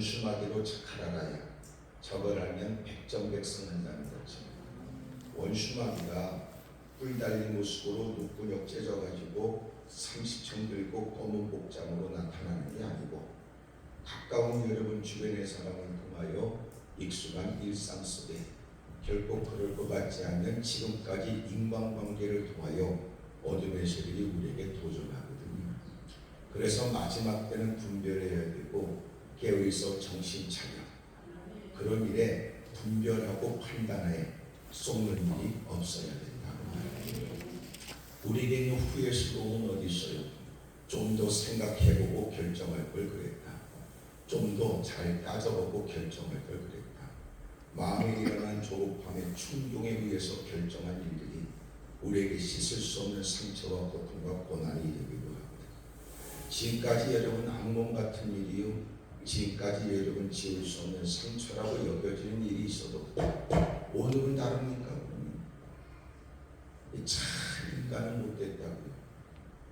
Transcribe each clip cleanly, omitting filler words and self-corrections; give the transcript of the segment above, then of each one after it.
원수마귀로 착하라야 저걸 알면 백전백승한다는 거죠. 원수마귀가 뿔 달린 모습으로 눈구녕 째져가지고 30청 들고 검은 복장으로 나타나는 게 아니고 가까운 여러분 주변의 사람을 통하여 익숙한 일상 속에 결코 그럴 것 같지 않는 지금까지 인간관계를 통하여 어둠의 세력이 우리에게 도전하거든요. 그래서 마지막 때는 분별해야 되고 깨어있어 정신 차려 그런 일에 분별하고 판단해 쏟는 일이 없어야 된다고 말해요. 우리에게 후회스러움은 어디 있어요? 좀 더 생각해보고 결정할 걸 그랬다. 좀 더 잘 따져보고 결정할 걸 그랬다. 마음에 일어난 조급함에 충동에 의해서 결정한 일들이 우리에게 씻을 수 없는 상처와 고통과 고난이 되기도 합니다. 지금까지 여러분 악몽 같은 일이요, 지금까지 여러분 지울 수 없는 상처라고 여겨지는 일이 있어도 오늘은 다릅니까? 참 인간은 못됐다고요.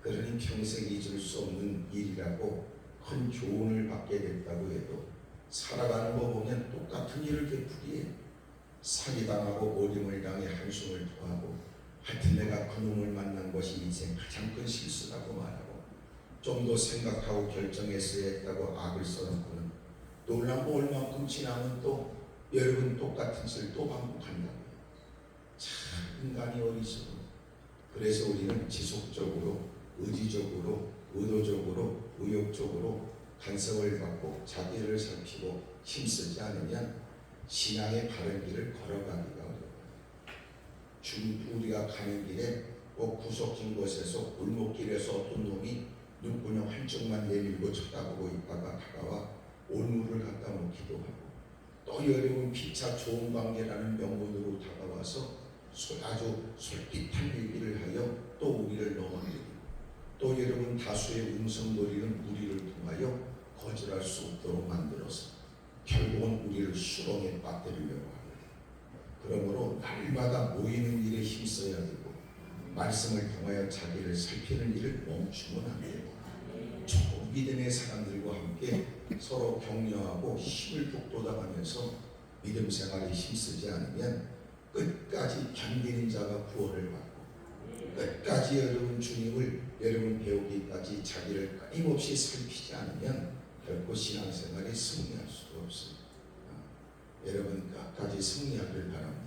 그러니 평생 잊을 수 없는 일이라고 큰 교훈을 받게 됐다고 해도 살아가는 거 보면 똑같은 일을 되풀이해. 사기당하고 오림을 당해 한숨을 토하고 하여튼 내가 그놈을 만난 것이 인생 가장 큰 실수라고 말하고 좀 더 생각하고 결정했어야 했다고 악을 써놓고는 놀란 거 얼만큼 지나면 또 여러분 똑같은 짓을 또 반복한다고요. 참 인간이 어리석어. 그래서 우리는 지속적으로 의지적으로 의도적으로 의욕적으로 간섭을 받고 자기를 살피고 힘쓰지 않으면 신앙의 바른 길을 걸어가기가 어려워요. 우리가 가는 길에 꼭 구석진 곳에서 골목길에서 어떤 놈이 눈구녕 한쪽만 내밀고 쳐다보고 있다가 다가와 올무를 갖다 놓기도 하고 또 여러분 피차 좋은 관계라는 명분으로 다가와서 아주 솔깃한 얘기를 하여 또 우리를 넘어내고 또 여러분 다수의 음성놀이는 우리를 통하여 거절할 수 없도록 만들어서 결국은 우리를 수렁에 빠뜨리려고 합니다. 그러므로 날마다 모이는 일에 힘써야 되고 말씀을 통하여 자기를 살피는 일을 멈추면 안 되고 좋은 믿음의 사람들과 함께 서로 격려하고 힘을 북돋아가면서 믿음 생활에 힘쓰지 않으면 끝까지 견디는 자가 구원을 받고 끝까지 여러분 주님을 여러분 배우기까지 자기를 끊임없이 살피지 않으면 결코 신앙생활에 승리할 수가 없습니다. 여러분 끝까지 승리하길 바랍니다.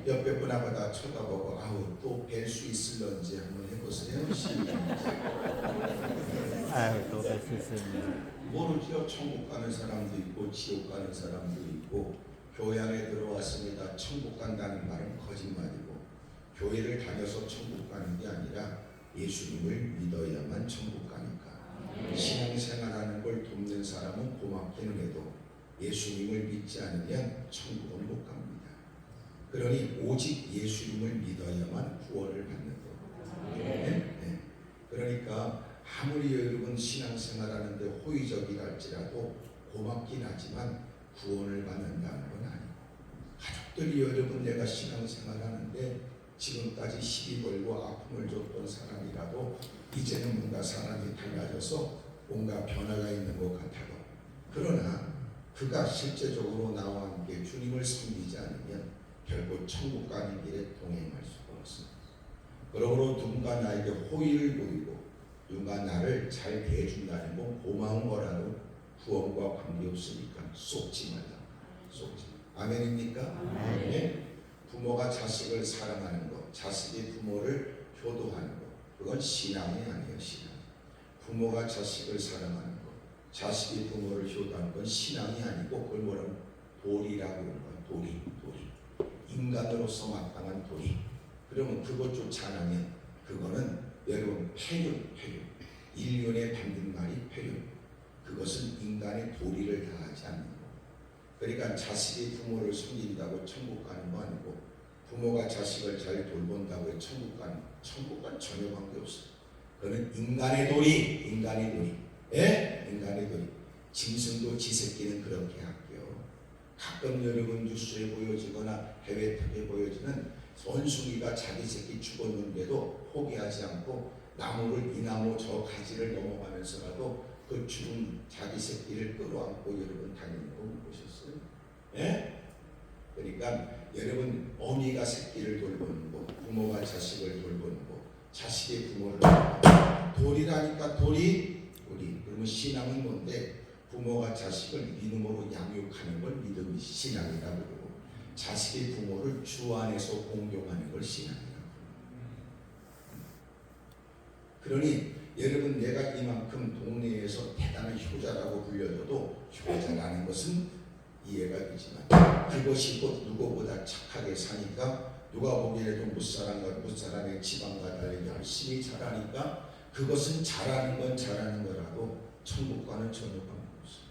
옆에 분하고 다 쳐다보고 아우 또 뵐 수 있을런지 한번 해보세요. 아유 또 뵐 수 있습니다. 모르죠. 천국 가는 사람도 있고 지옥 가는 사람도 있고 교회 안에 들어왔습니다. 천국 간다는 말은 거짓말이고 교회를 다녀서 천국 가는 게 아니라 예수님을 믿어야만 천국 가니까 신앙생활하는 걸 돕는 사람은 고맙기는 해도 예수님을 믿지 않으면 천국을 못 갑니다. 그러니 오직 예수님을 믿어야만 구원을 받는 거예요. 네? 그러니까 아무리 여러분 신앙생활하는데 호의적이랄지라도 고맙긴 하지만 구원을 받는다는 건 아니고 가족들이 여러분 내가 신앙생활하는데 지금까지 시비 걸고 아픔을 줬던 사람이라도 이제는 뭔가 사람이 달라져서 뭔가 변화가 있는 것 같아요. 그러나 그가 실제적으로 나와 함께 주님을 섬기지 않으면 결국 천국 가는 길에 동행할 수가 없습니다. 그러므로 누군가 나에게 호의를 보이고 누군가 나를 잘 대해준다는 건 고마운 거라도 구원과 관계없으니까 쏟지 말라. 쏟지 말라. 아멘입니까? 네? 부모가 자식을 사랑하는 것, 자식이 부모를 효도하는 것, 그건 신앙이 아니에요. 신앙. 부모가 자식을 사랑하는 것, 자식이 부모를 효도하는 건 신앙이 아니고 그걸 뭐라고 도리라고 하는 거야. 도리. 인간으로서 마땅한 도리. 그러면 그것조차 안 하면 그거는 여러분 폐륜. 인륜에 받는 말이 폐륜. 그것은 인간의 도리를 다하지 않는 거. 그러니까 자식이 부모를 섬긴다고 천국 가는 거 아니고 부모가 자식을 잘 돌본다고 천국 가는 거. 천국과 전혀 관계없어요. 그거는 인간의 도리. 예? 인간의 도리. 짐승도 지 새끼는 그렇게 할게요. 가끔 여러분 뉴스에 보여지거나 해외탁에 보여지는 원숭이가 자기 새끼 죽었는데도 포기하지 않고 나무를 이 나무 저 가지를 넘어가면서라도 그 죽은 자기 새끼를 끌어안고 여러분 다니는 거 보셨어요? 예? 그러니까 여러분 어미가 새끼를 돌보는 거, 부모가 자식을 돌보는 거, 자식의 부모를 돌이라니까 돌이. 그러면 신앙은 뭔데? 부모가 자식을 믿음으로 양육하는 걸 믿음이 신앙이라고 그러고, 자식의 부모를 주 안에서 공경하는 걸 신앙이라고. 그러니 여러분, 내가 이만큼 동네에서 대단한 효자라고 불려줘도 효자라는 것은 이해가 되지만, 그것이 곧 누구보다 착하게 사니까, 누가 보기에도 무사람의 지방과 달리 열심히 잘하니까, 그것은 잘하는 건 잘하는 거라도 천국과는 전혀 관계없어요.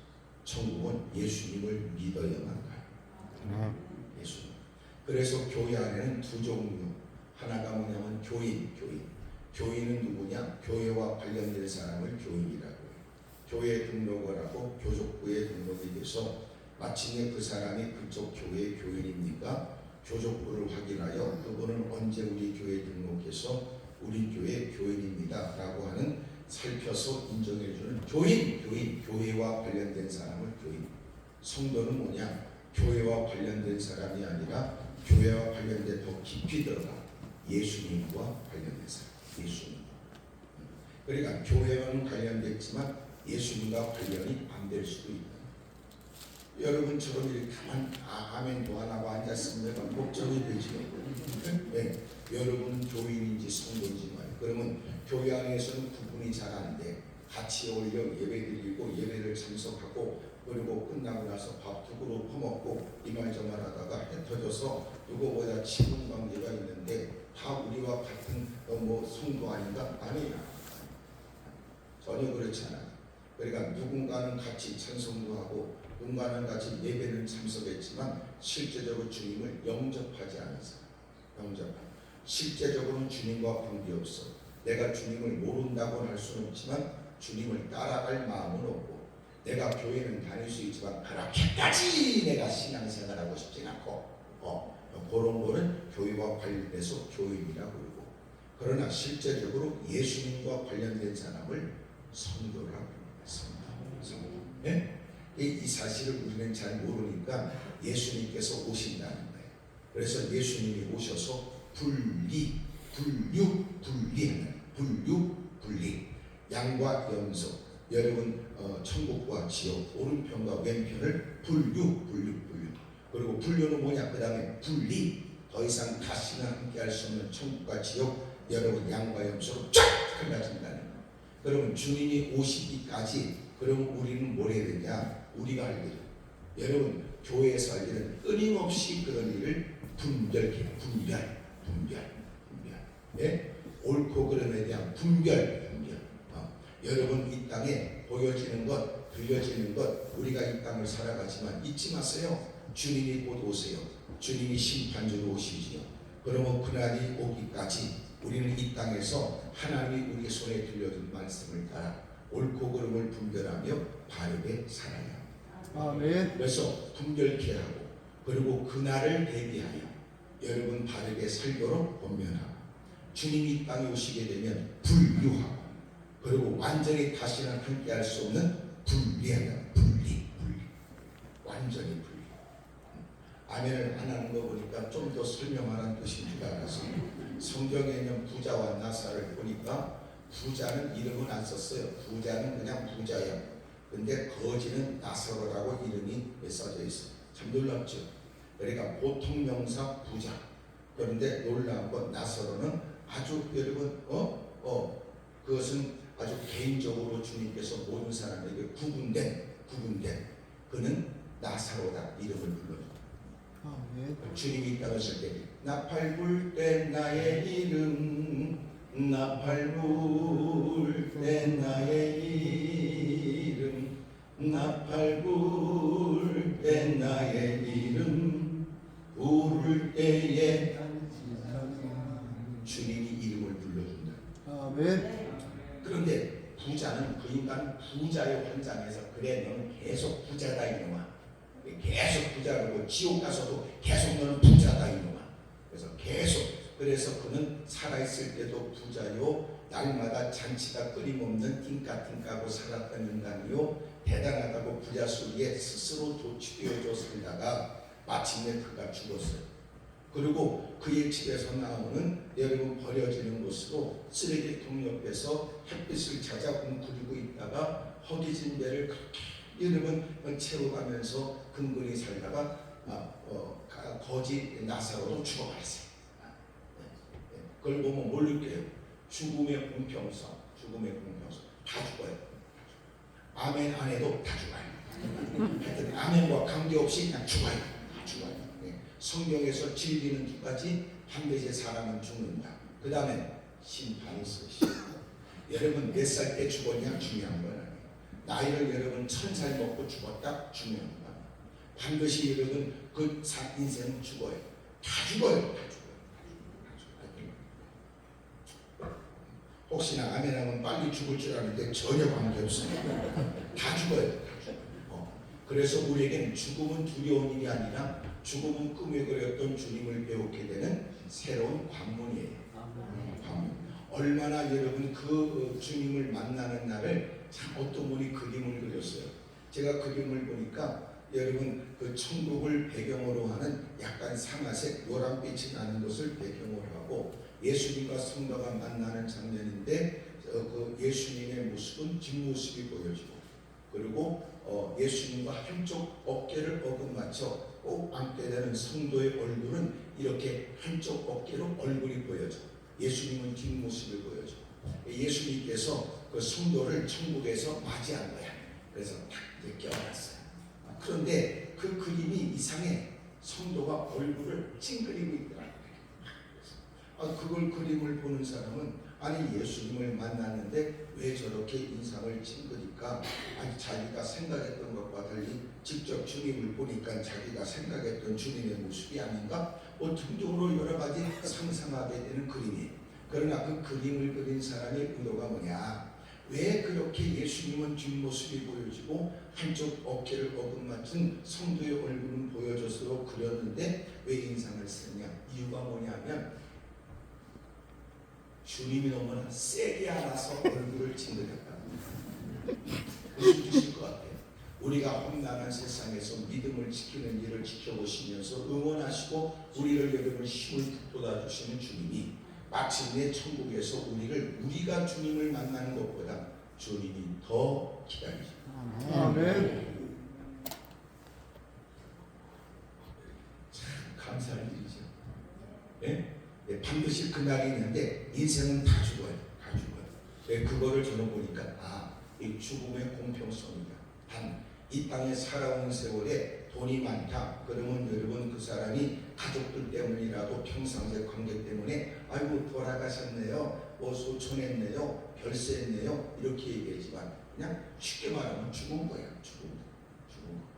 천국은 예수님을 믿어야만 가요. 예수님. 그래서 교회 안에는 두 종류. 하나가 뭐냐면 교인. 교인은 누구냐? 교회와 관련된 사람을 교인이라고 해요. 교회에 등록을 하고 교족부에 등록이 돼서 마침내 그 사람이 그쪽 교회의 교인입니까? 교족부를 확인하여 그분은 언제 우리 교회에 등록해서 우리 교회 교인입니다 라고 하는 살펴서 인정해주는 교인. 교회와 관련된 사람을 교인. 성도는 뭐냐? 교회와 관련된 사람이 아니라 교회와 관련된 더 깊이 들어가 예수님과 관련된 사람. 예수님. 그러니까 교회와는 관련됐지만 예수님과 관련이 안 될 수도 있다. 여러분처럼 이렇게 가만 아멘도 안 하고 앉았으면 걱정이 되죠. 네. 여러분 교인인지 성도인지 말이에요. 그러면 교회 안에서는 구분이 잘 안 돼. 같이 어울려 예배드리고 예배를 참석하고, 그리고 끝나고 나서 밥 두 그릇 퍼먹고 이말저말 하다가 해 터져서 누구보다 친분 관계가 있는데 다 우리와 같은 성도 아닌가? 아니야. 전혀 그렇지 않아. 그러니까 누군가는 같이 찬송도 하고 누군가는 같이 예배는 참석했지만 실제적으로 주님을 영접하지 않았어. 실제적으로는 주님과 관계없어. 내가 주님을 모른다고는 할 수는 없지만 주님을 따라갈 마음은 없고, 내가 교회는 다닐 수 있지만 그렇게까지 내가 신앙생활하고 싶진 않고, 그런 거는 교회와 관련돼서 교인이라고 그러고, 그러나 실제적으로 예수님과 관련된 사람을 성도라고 합니다. 성도. 네? 이 사실을 우리는 잘 모르니까 예수님께서 오신다는 거예요. 그래서 예수님이 오셔서 분리. 양과 염소. 여러분 천국과 지옥, 오른편과 왼편을 분류. 그리고 분류는 뭐냐? 그 다음에 분리. 더 이상 다시는 함께할 수 없는 천국과 지옥, 여러분 양과 염소로 쫙 갈라진다는 거예요. 그러면 주님이 오시기까지 그럼 우리는 뭘 해야 되냐? 우리가 할 일. 여러분 교회에서 할 일은 끊임없이 그런 일을 분별. 예? 옳고 그름에 대한 분별. 여러분 이 땅에 보여지는 것, 들려지는 것, 우리가 이 땅을 살아가지만 잊지 마세요. 주님이 곧 오세요. 주님이 심판주로 오시지요. 그러면 그날이 오기까지 우리는 이 땅에서 하나님이 우리 손에 들려준 말씀을 따라 옳고 그름을 분별하며 바르게 살아야 합니다. 아멘. 그래서 분별케 하고, 그리고 그날을 대비하여 여러분 바르게 살도록 권면하고, 주님이 이 땅에 오시게 되면 분류하고, 그리고 완전히 다시는 함께할 수 없는 분리하다. 분리. 완전히 분리. 아멘을 안 하는 거 보니까 좀 더 설명하라는 뜻인 줄 알아서 성경에 있는 부자와 나사를 보니까 부자는 이름은 안 썼어요. 부자는 그냥 부자야. 근데 거지는 나사로라고 이름이 써져 있어요. 참 놀랍죠. 그러니까 보통 명사 부자. 그런데 놀라운 건 나사로는 아주 여러분 그것은 아주 개인적으로 주님께서 모든 사람에게 구분된 그는 나사로다 이름을 불러요. 주님이 이 땅에 오실 때 나팔 불 때 나의 이름, 나팔 불 때 나의 이름, 나팔 불 때 나의 이름, 부를 때에 주님이 이름을 불러준다. 아멘. 그런데 부자는 그 인간 부자의 환장에서 그래 너는 계속 부자다 이놈아. 계속 부자라고 지옥 가서도 계속 너는 부자다 이놈아. 그래서 그는 살아있을 때도 부자요, 날마다 잔치가 끊임없는 띵까띵까고 살았던 인간이요 대단하다고 부자 소리에 스스로 도취되어져 살다가 마침내 그가 죽었어요. 그리고 그의 집에서 나오는 여러분 버려지는 곳으로 쓰레기통 옆에서 햇빛을 찾아 웅크리고 있다가 허기진 배를 그렇게 여러분 채워가면서 근근히 살다가 거지 나사로도 죽어버렸어요. 그걸 보면 뭘 느껴요? 죽음의 공평성, 죽음의 공평성. 다 죽어요. 아멘 안 해도 다 죽어요. 하여튼 아멘과 관계없이 그냥 죽어요. 다 죽어요. 성경에서 진리는 두 가지. 반드시 사람은 죽는다. 그 다음에 심판이 있으시고. 여러분 몇 살 때 죽었냐 중요한 건 아니에요. 나이를 여러분 1000살 먹고 죽었다 중요한 건 아니에요. 반드시 여러분 그 인생은 죽어요. 다 죽어요. 다 죽어요. 혹시나 아멘하면 빨리 죽을 줄 아는데 전혀 관계없어요. 다 죽어요. 다 죽어요. 그래서 우리에게는 죽음은 두려운 일이 아니라 죽음은 꿈에 그렸던 주님을 배우게 되는 새로운 관문이에요. 관문. 얼마나 여러분 그 주님을 만나는 날을 참 어떤 분이 그림을 그렸어요. 제가 그림을 보니까 여러분 그 천국을 배경으로 하는 약간 상아색 노란빛이 나는 것을 배경으로 하고 예수님과 성도가 만나는 장면인데 그 예수님의 모습은 뒷모습이 보여지고 그리고 예수님과 한쪽 어깨를 어긋맞춰 꼭 앉게 되는 성도의 얼굴은 이렇게 한쪽 어깨로 얼굴이 보여져. 예수님은 뒷모습을 보여줘. 예수님께서 그 성도를 천국에서 맞이한 거야. 그래서 딱 이렇게 껴안았어요. 그런데 그 그림이 이상해. 성도가 얼굴을 찡그리고 있더라고요. 그걸 그림을 보는 사람은 아니 예수님을 만났는데 왜 저렇게 인상을 찡그릴까? 아니 자기가 생각했던 것과 달리 직접 주님을 보니까 자기가 생각했던 주님의 모습이 아닌가? 등등으로 여러 가지 상상하게 되는 그림이에요. 그러나 그 그림을 그린 사람의 의도가 뭐냐? 왜 그렇게 예수님은 뒷모습이 보여지고 한쪽 어깨를 어긋맞춘 성도의 얼굴은 보여져서 그렸는데 왜 인상을 쓰냐? 이유가 뭐냐면 주님이 너무나 세게 안아서 얼굴을 찡그렸다. 무슨 뜻일 것 같아요? 우리가 험난한 세상에서 믿음을 지키는 일을 지켜보시면서 응원하시고 우리를 여러분 힘을 돋아주시는 주님이 마침내 천국에서 우리가 주님을 만나는 것보다 주님이 더 기다리십니다. 아멘. 참 감사한 일이죠. 네? 네, 반드시 그날이 있는데 인생은 다 죽어요. 다 죽어요. 네, 그거를 저는 보니까 이 죽음의 공평성이다. 단 이 땅에 살아온 세월에 돈이 많다. 그러면 여러분 그 사람이 가족들 때문이라도 평상시 관계 때문에 아이고 돌아가셨네요. 소천했네요. 별세했네요. 이렇게 얘기하지만 그냥 쉽게 말하면 죽은 거야. 죽은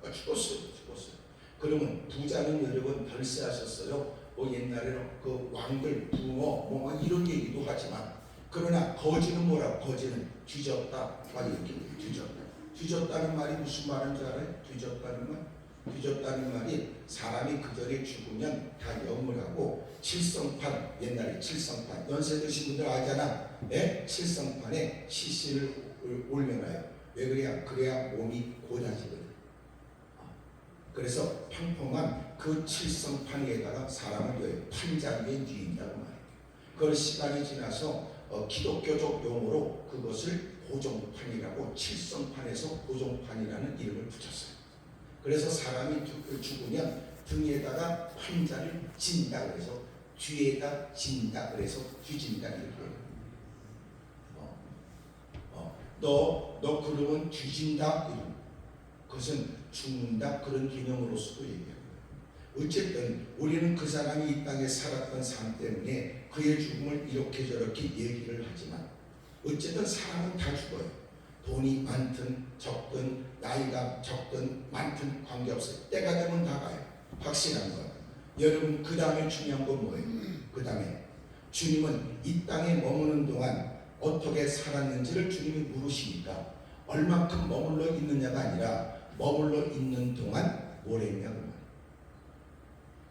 거. 죽었어요. 그러면 부자는 여러분 별세하셨어요. 옛날에는 그 왕들, 부모, 이런 얘기도 하지만 그러나 거지는 뭐라고? 거지는 뒤졌다. 이렇게 뒤졌다. 뒤졌다는 말이 무슨 말인 줄 알아요? 뒤졌다는 말? 뒤졌다는 말이 사람이 그 전에 죽으면 다 염을 하고 칠성판, 옛날에 칠성판, 연세 드신 분들 알잖아. 칠성판에 시신을 올려놔요. 왜 그래야? 그래야 몸이 고다지거든. 그래서 평평한 그 칠성판 위에다가 사람을 둬요. 판자위에 뉘인다고 말해요. 그 시간이 지나서 기독교적 용어로 그것을 고정판이라고 칠성판에서 고정판이라는 이름을 붙였어요. 그래서 사람이 죽으면 등에다가 판자를 진다 그래서 뒤에다 진다 그래서 뒤진다 이렇게 해요. 너 그러면 뒤진다 이런. 그것은 죽는다 그런 개념으로서도 얘기합니다. 어쨌든 우리는 그 사람이 이 땅에 살았던 삶 때문에 그의 죽음을 이렇게 저렇게 얘기를 하지만 어쨌든 사람은 다 죽어요. 돈이 많든 적든 나이가 적든 많든 관계없어요. 때가 되면 다 가요. 확실한 건 여러분 그 다음에 중요한 건 뭐예요? 그 다음에 주님은 이 땅에 머무는 동안 어떻게 살았는지를 주님이 물으시니까 얼마큼 머물러 있느냐가 아니라 머물러 있는 동안 뭘 했냐고.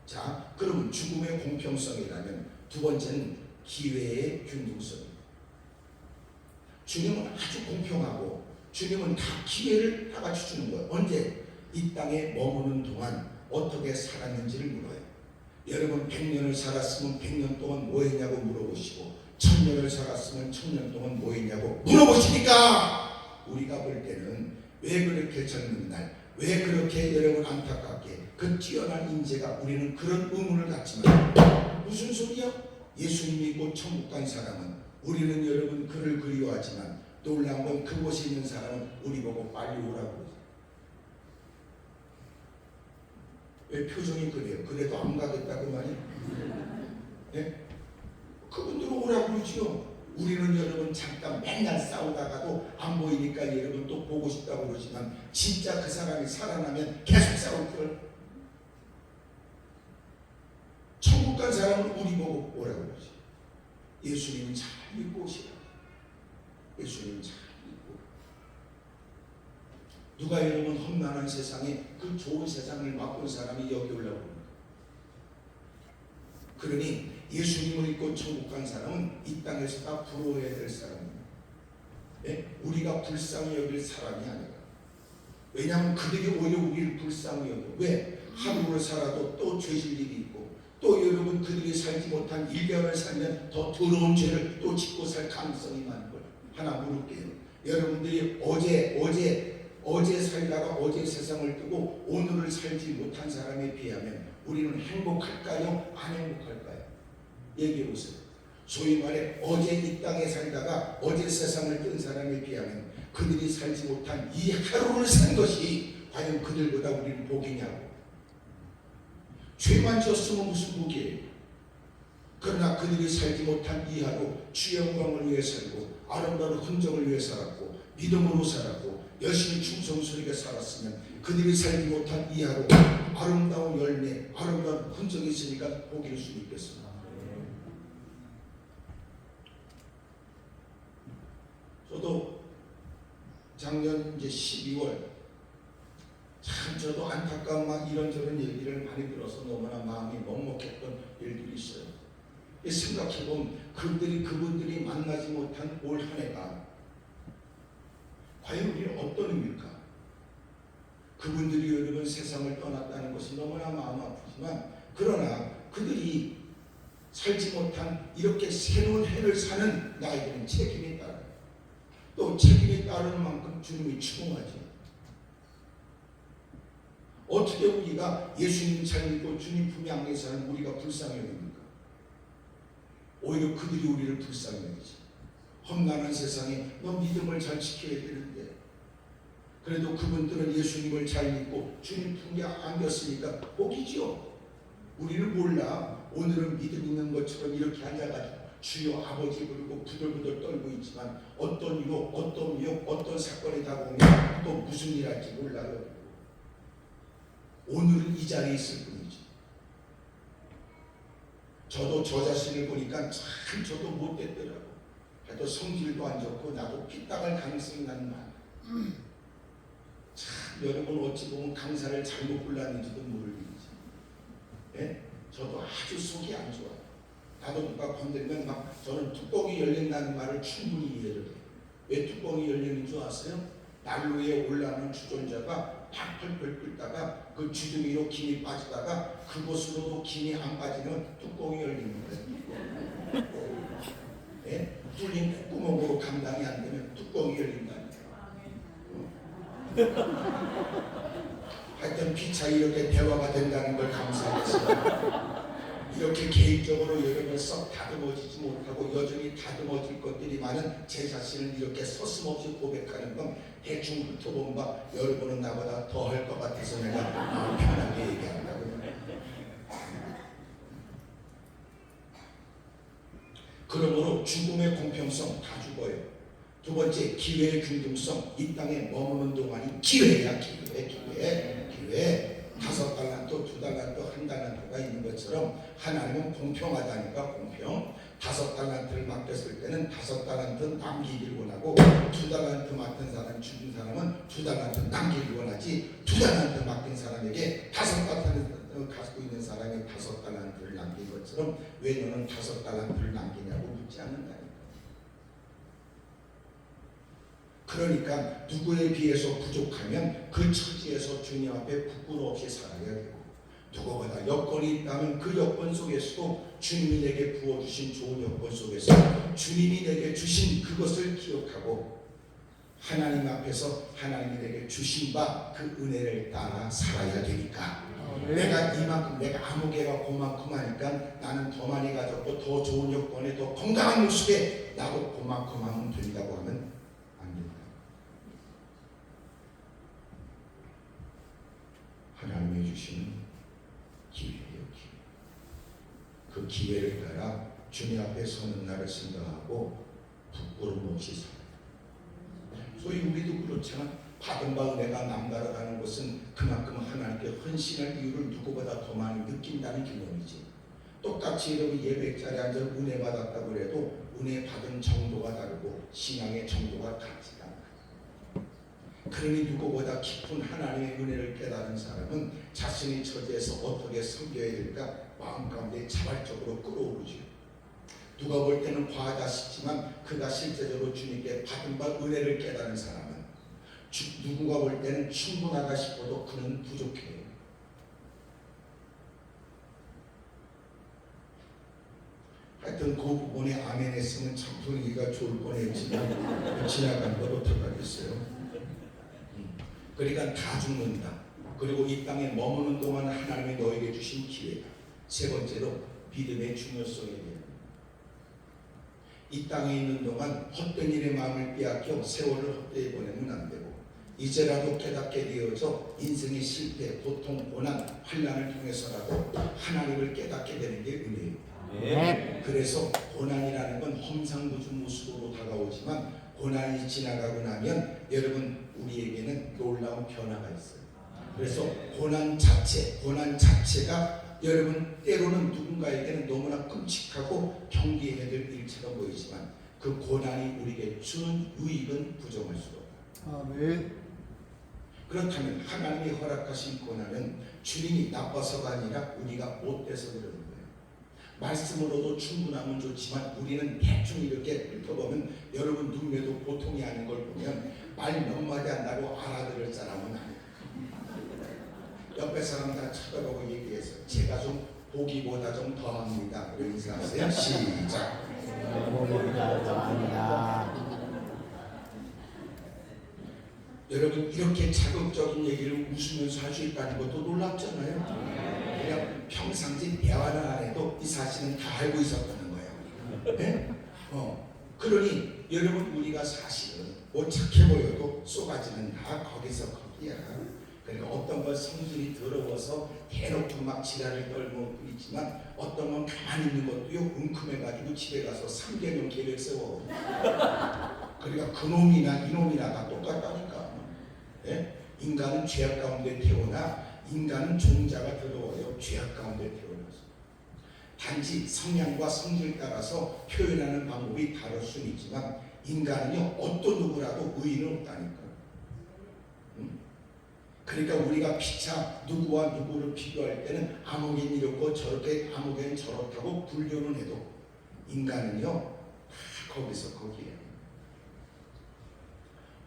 자, 그러면 죽음의 공평성이라면 두 번째는 기회의 균등성입니다. 주님은 아주 공평하고 주님은 다 기회를 다 같이 주는 거예요. 언제? 이 땅에 머무는 동안 어떻게 살았는지를 물어요. 여러분 100년을 살았으면 100년 동안 뭐 했냐고 물어보시고 1000년을 살았으면 1000년 동안 뭐 했냐고 물어보시니까 우리가 볼 때는 왜 그렇게 젊은 날, 왜 그렇게 여러분 안타깝게 그 뛰어난 인재가 우리는 그런 의문을 갖지만 무슨 소리야? 예수님 믿고 천국 간 사람은 우리는 여러분 그를 그리워하지만 놀라운 건 그곳에 있는 사람은 우리 보고 빨리 오라고 그러죠. 왜 표정이 그래요? 그래도 안 가겠다고 말이에요. 네? 그분들은 오라고 그러지요. 우리는 여러분 잠깐 맨날 싸우다가도 안 보이니까 여러분 또 보고 싶다고 그러지만 진짜 그 사람이 살아나면 계속 싸울 걸. 천국 간 사람은 우리 보고 오라고 그러지. 예수님 잘 믿고 오시라. 예수님 잘 믿고. 누가 여러분 험난한 세상에 그 좋은 세상을 맛본 사람이 여기 올라오는 거예요. 그러니 예수님을 믿고 천국 간 사람은 이 땅에서 다 부러워해야 될 사람입니다. 네? 우리가 불쌍히 여길 사람이 아니라. 왜냐하면 그들이 오히려 우리를 불쌍히 여겨. 왜? 하루를 살아도 또 죄질 일이 있고 또 여러분 그들이 살지 못한 1년을 살면 더 더러운 죄를 또 짓고 살 가능성이 많은 걸 하나 물을게요. 여러분들이 어제 살다가 어제 세상을 뜨고 오늘을 살지 못한 사람에 비하면 우리는 행복할까요? 안 행복할까요? 얘기해 보세요. 소위 말해 어제 이 땅에 살다가 어제 세상을 뜬 사람에 비하면 그들이 살지 못한 이 하루를 산 것이 과연 그들보다 우리는 복이냐고. 죄만 지었으면 무슨 복이에요? 그러나 그들이 살지 못한 이 하루 주의 영광을 위해 살고 아름다운 흔적을 위해 살았고 믿음으로 살았고 열심히 충성스럽게 살았으면 그들이 살지 못한 이 하루 아름다운 열매, 아름다운 흔적이 있으니까 복일 수 있겠습니다. 저도 작년 이제 12월 참 저도 안타까운 막 이런저런 얘기를 많이 들어서 너무나 마음이 먹먹했던 일들이 있어요. 생각해보면 그분들이 만나지 못한 올 한 해가 과연 우리는 어떤 의미일까? 그분들이 여러분 세상을 떠났다는 것이 너무나 마음 아프지만 그러나 그들이 살지 못한 이렇게 새로운 해를 사는 나에게는 책임이 따라요. 또 책임이 따르는 만큼 주님이 추궁하죠. 어떻게 우리가 예수님 잘 믿고 주님 품에 안겨 사는 우리가 불쌍히 여깁니까? 오히려 그들이 우리를 불쌍히 여기지. 험난한 세상에 너 믿음을 잘 지켜야 되는데 그래도 그분들은 예수님을 잘 믿고 주님 품에 안겼으니까 복이지요. 우리는 몰라. 오늘은 믿음 있는 것처럼 이렇게 앉아가지고 주여 아버지 부르고 부들부들 떨고 있지만 어떤 유혹, 어떤 위협, 어떤 사건이 다가오면 또 무슨 일 할지 몰라요. 오늘은 이 자리에 있을 뿐이지. 저도 저 자신을 보니까 참 저도 못됐더라고. 하여튼 성질도 안 좋고 나도 피딱할 가능성이 나는 말. 참 여러분 어찌 보면 강사를 잘못 골랐는지도 모를 일이지. 예? 저도 아주 속이 안 좋아요. 나도 누가 건드리면 막 저는 뚜껑이 열린다는 말을 충분히 이해를 해요. 왜 뚜껑이 열리는 줄 아세요? 난로에 올라오는 주전자가 팍팍 끓다가 그 주둥이로 김이 빠지다가 그곳으로도 김이 안 빠지면 뚜껑이 열리는 거예요. 예? 뚫린 콧구멍으로 감당이 안 되면 뚜껑이 열린다니까. 하여튼 피차 이렇게 대화가 된다는 걸 감사했어요. 이렇게 개인적으로 여러분 썩 다듬어지지 못하고 여전히 다듬어질 것들이 많은 제 자신을 이렇게 서슴없이 고백하는 건 대충 훑어본 바 여러분은 나보다 더 할 것 같아서 내가 마음 편하게 얘기한다고. 그러므로 죽음의 공평성 다 죽어요. 두 번째 기회의 균등성. 이 땅에 머무는 동안이 기회야. 기회. 5달란트, 2달란트, 1달란트가 있는 것처럼 하나님은 공평하다니까 공평. 5달란트를 맡겼을 때는 5달란트 남기길 원하고 2달란트 맡은 사람 죽은 사람은 2달란트 남기길 원하지 2달란트 맡긴 사람에게 5달란트 가지고 있는 사람이 5달란트를 남긴 것처럼 왜 너는 5달란트를 남기냐고 묻지 않는다니까. 그러니까 누구에 비해서 부족하면 그 처지에서 주님 앞에 부끄러움 없이 살아야 되고, 누구보다 여건이 있다면 그 여건 속에서도 주님이 내게 부어주신 좋은 여건 속에서 주님이 내게 주신 그것을 기억하고 하나님 앞에서 하나님이 내게 주신 바 그 은혜를 따라 살아야 되니까, 내가 이만큼, 내가 아무개가 그만큼 하니까 나는 더 많이 가졌고 더 좋은 여건에 더 건강한 모습에 나도 그만큼 하면 된다고 하면 안 된다. 하나님이 주시는 기회예요, 기회. 그 기회를 따라 주님 앞에 서는 날을 생각하고 부끄러움 없이 살아요. 소위 우리도 그렇잖아. 받은 바 은혜가 남다르다는 것은 그만큼 하나님께 헌신할 이유를 누구보다 더 많이 느낀다는 개념이지. 똑같이 여러분 예배 자리에 앉아 은혜 받았다고 해도 은혜 받은 정도가 다르고 신앙의 정도가 같지 않아. 그러니 누구보다 깊은 하나님의 은혜를 깨달은 사람은 자신의 처지에서 어떻게 섬겨야 될까 마음 가운데 자발적으로 끌어오르죠. 누가 볼 때는 과하다 싶지만 그가 실제적으로 주님께 받은 바 은혜를 깨달은 사람은 누군가 볼 때는 충분하다 싶어도 그는 부족해요. 하여튼 그 부분에 아멘 했으면 참 분위기가 좋을 뻔했지만 지나간 것 어떡하겠어요. 그러니까 다 죽는다. 그리고 이 땅에 머무는 동안 하나님이 너에게 주신 기회다. 세 번째로 믿음의 중요성에 대한, 이 땅에 있는 동안 헛된 일에 마음을 빼앗겨 세월을 헛되이 보내면 안 되고, 이제라도 깨닫게 되어서 인생의 실패, 고통, 고난, 환난을 통해서라도 하나님을 깨닫게 되는 게 은혜예요. 네. 그래서 고난이라는 건 험상궂은 모습으로 다가오지만 고난이 지나가고 나면 여러분 우리에게는 놀라운 변화가 있어요. 그래서 고난 자체가 여러분 때로는 누군가에게는 너무나 끔찍하고 경계해야 될 일처럼 보이지만 그 고난이 우리에게 주는 유익은 부정할 수가 없다. 아멘. 그렇다면 하나님이 허락하신 고난은 주님이 나빠서가 아니라 우리가 못돼서 그러는 거예요. 말씀으로도 충분하면 좋지만 우리는 대충 이렇게 훑어보면 여러분 눈에도 보통이 아닌 걸 보면 말 몇 마디 한다고 알아들을 사람은 아니에요. 옆에 사람 다 쳐다보고 얘기해서 제가 좀 보기보다 좀 더합니다. 이런 인사하세요. 시작. 여러분 이렇게 자극적인 얘기를 웃으면서 할 수 있다는 것도 놀랍잖아요. 그냥 평상시 대화는 안 해도 이 사실은 다 알고 있었다는 거예요. 네? 그러니 여러분 우리가 사실은 뭐 착해 보여도 쏘가지는 다 거기서 거기야. 그러니까 어떤 건 성질이 더러워서 대놓고 막 지랄을 떨고 있지만 어떤 건 가만히 있는 것도요 웅큼해가지고 집에 가서 3개년 계획 세워. 그러니까 그놈이나 이놈이나 다 똑같다니까. 예? 인간은 죄악 가운데 태어나 인간은 종자가 더러워요. 죄악 가운데 태어나서. 단지 성향과 성질 따라서 표현하는 방법이 다를 수는 있지만 인간은요 어떤 누구라도 의인은 없다니까. 그러니까 우리가 피차 누구와 누구를 비교할 때는 아무개는 이렇고 저렇게 아무개는 저렇다고 분류는 해도 인간은요 다 거기서 거기에요.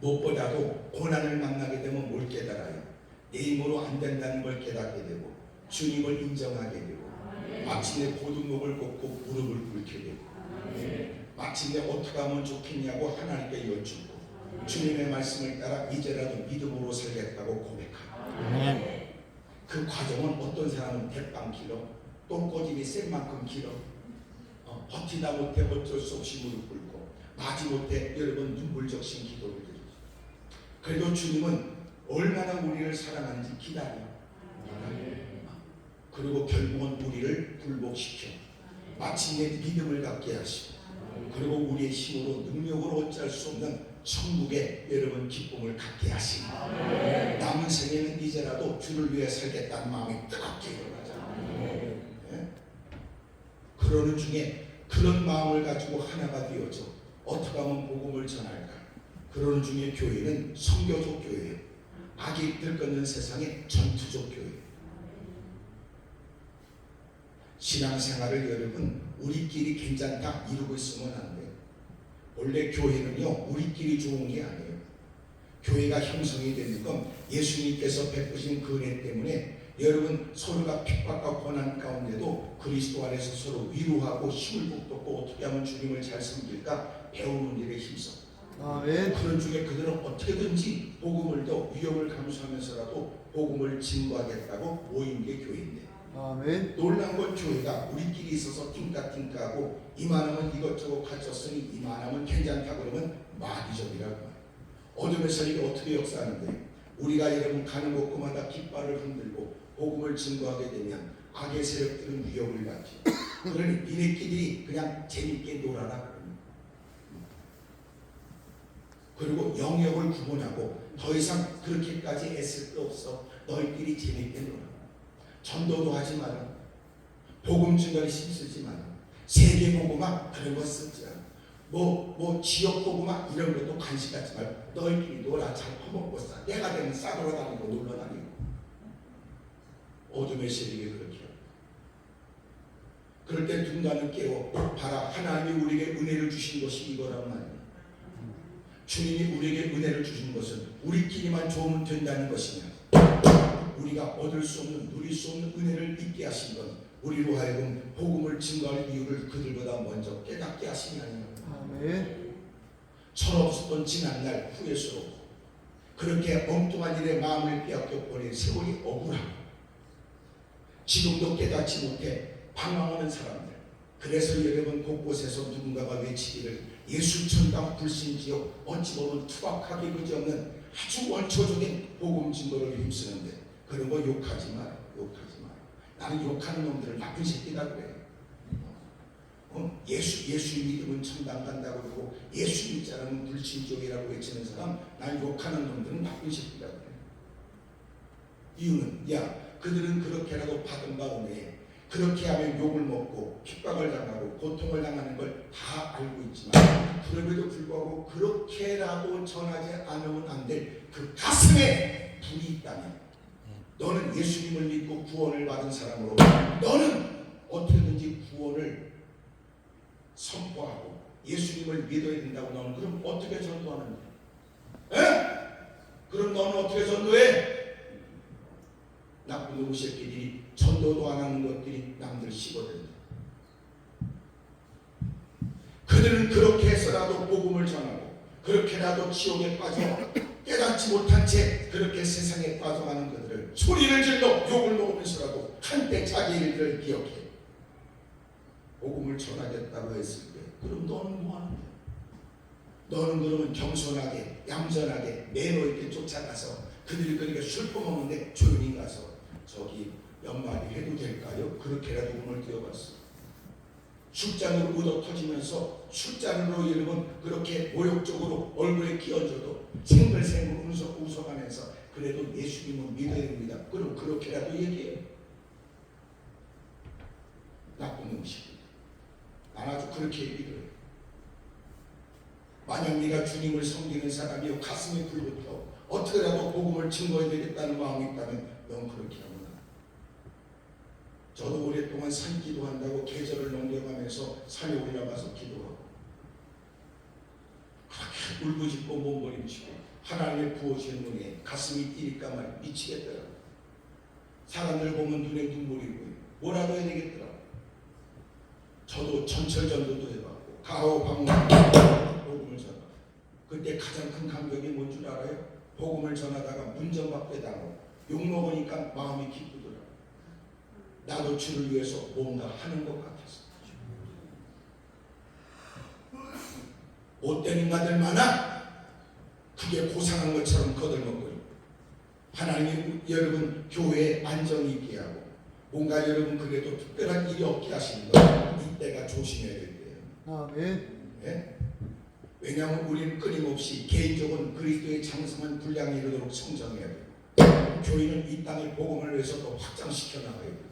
무엇보다도 고난을 만나게 되면 뭘 깨달아요? 내 힘으로 안 된다는 걸 깨닫게 되고 주님을 인정하게 되고 마침내 고등목을 걷고 무릎을 꿇게 되고 마침내 어떻게 하면 좋겠냐고 하나님께 여쭙고 주님의 말씀을 따라 이제라도 믿음으로 살겠다고 고백하고 그 과정은 어떤 사람은 대빵 길어, 똥꼬집이 센 만큼 길어, 버티다 못해 어쩔 수 없이 무릎 꿇고 마지못해 여러분 눈물 적신 기도를 드리죠. 그래도 주님은 얼마나 우리를 사랑하는지 기다려. 그리고 결국은 우리를 굴복시켜 마침내 믿음을 갖게 하시고 그리고 우리의 힘으로 능력으로 어찌할 수 없는 천국의 여러분 기쁨을 갖게 하시고 남은 생에는 이제라도 주를 위해 살겠다는 마음이 뜨겁게 일어나잖아요. 네? 그러는 중에 그런 마음을 가지고 하나가 되어져 어떻게 하면 복음을 전할까? 그러는 중에 교회는 선교적 교회예요. 악이 들끓는 세상의 전투적 교회예요. 신앙생활을 여러분 우리끼리 괜찮다 이루고 있으면 안 돼요. 원래 교회는요 우리끼리 좋은 게 아니에요. 교회가 형성이 되는 건 예수님께서 베푸신 그 은혜 때문에 여러분 서로가 핍박과 고난 가운데도 그리스도 안에서 서로 위로하고 힘을 북돋고 어떻게 하면 주님을 잘 섬길까 배우는 일에 힘써. 아멘. 그런 중에 그들은 어떻게든지 복음을 더 위험을 감수하면서라도 복음을 증거하겠다고 모인 게 교회인데 아멘. 놀란 건 교회가 우리끼리 있어서 띵까띵까하고 이만하면 이것저것 갖췄으니 이만하면 괜찮다 그러면 마귀적이라고 말해요. 어둠에서 이게 어떻게 역사하는데 우리가 여러분 가는 곳마다 깃발을 흔들고 복음을 증거하게 되면 악의 세력들은 위협을 받지. 그러니 니네끼리 그냥 재밌게 놀아라. 그리고 영역을 구분하고 더 이상 그렇게까지 애쓸 거 없어. 너희끼리 재밌게 놀아. 전도도 하지 마라. 복음 증거를 힘쓰지 마라. 세계 복음화 그런 거 쓰지 않아. 뭐 지역 복음화 이런 것도 관심 갖지 말고 너희끼리 놀아. 잘 퍼먹고 싸. 때가 되면 싸돌아다니고 놀러다니고. 어둠의 세력이 그렇게 해요. 그럴 때 누군가는 깨워 봐라. 하나님이 우리에게 은혜를 주신 것이 이거란 말이야. 주님이 우리에게 은혜를 주신 것은 우리끼리만 좋으면 된다는 것이냐. 우리가 얻을 수 없는 누릴 수 없는 은혜를 입게 하신 건 우리로 하여금 복음을 증거할 이유를 그들보다 먼저 깨닫게 하심이 아니냐. 아멘. 철없었던 지난날 후회스럽고 그렇게 엉뚱한 일에 마음을 빼앗겨 버린 세월이 억울하고 지금도 깨닫지 못해 방황하는 사람들. 그래서 여러분 곳곳에서 누군가가 외치기를 예수 천당 불신지역 어찌 보면 투박하게 그지없는 아주 원초적인 복음 증거를 힘쓰는데 그런 거 욕하지 마라. 욕하지 마라. 나는 욕하는 놈들을 나쁜 새끼다 그래. 예수 믿으면 천당 간다고 그러고 예수 믿지 않으면 불신지역이라고 외치는 사람 난 욕하는 놈들은 나쁜 새끼다 그래. 이유는 야 그들은 그렇게라도 받은 바 은혜에 그렇게 하면 욕을 먹고 핍박을 당하고 고통을 당하는 걸 다 알고 있지만 그럼에도 불구하고 그렇게라도 전하지 않으면 안 될 그 가슴에 불이 있다면 너는 예수님을 믿고 구원을 받은 사람으로 너는 어떻게든지 구원을 선포하고 예수님을 믿어야 된다고 너는 그럼 어떻게 전도하는데? 그럼 너는 어떻게 전도해? 나쁜 놈 새끼들이 전도도 안 하는 것들이 남들 씹어댄다. 그들은 그렇게 해서라도 복음을 전하고 그렇게라도 지옥에 빠져 깨닫지 못한 채 그렇게 세상에 빠져가는 그들을 소리를 질러 욕을 먹으면서라도 한때 자기 일들을 기억해 복음을 전하겠다고 했을 때 그럼 너는 뭐하는데? 너는 그러면 겸손하게 얌전하게 매너 있게 쫓아가서 그들이 그렇게 술 퍼먹는데 조용히 가서 저기 연말이 해도 될까요? 그렇게라도 오늘 뛰어갔어. 술잔으로 묻어 터지면서 술잔으로 여러분 그렇게 모욕적으로 얼굴에 끼얹어도 생글생글 웃어가면서 그래도 예수님은 믿어야 됩니다. 그럼 그렇게라도 얘기해. 나쁜 음식. 난 아주 그렇게 얘기를 해. 만약 네가 주님을 섬기는 사람이요 가슴에 불붙어 어떻게라도 복음을 증거해야 되겠다는 마음이 있다면 넌 그렇게 하구나. 저도 오랫동안 산 기도한다고 계절을 넘겨가면서 산에 올라가서 기도하고 그렇게 울부짖고 몸부림치고 하나님의 부어주는 은혜에 가슴이 뛰니까 말 미치겠더라고. 사람들 보면 눈에 눈물이 보이고 뭐라도 해야 되겠더라고. 저도 전철전도도 해봤고 가호 방문 복음을 전하고 그때 가장 큰 감격이 뭔 줄 알아요? 복음을 전하다가 문정박대 당하고 욕먹으니까 마음이 기쁘더라고. 나도 주를 위해서 뭔가 하는 것 같아서. 못된 인간들 많아. 그게 고상한 것처럼 거들먹거리고 하나님이 여러분 교회에 안정이 있게 하고 뭔가 여러분 그래도 특별한 일이 없게 하시는 거 이때가 조심해야 될 때예요. 아멘. 네? 왜냐하면 우리는 끊임없이 개인적으로 그리스도의 장성한 분량이 이르도록 성장해야 돼요. 교회는 이 땅의 복음을 위해서 더 확장시켜 나가야 돼요.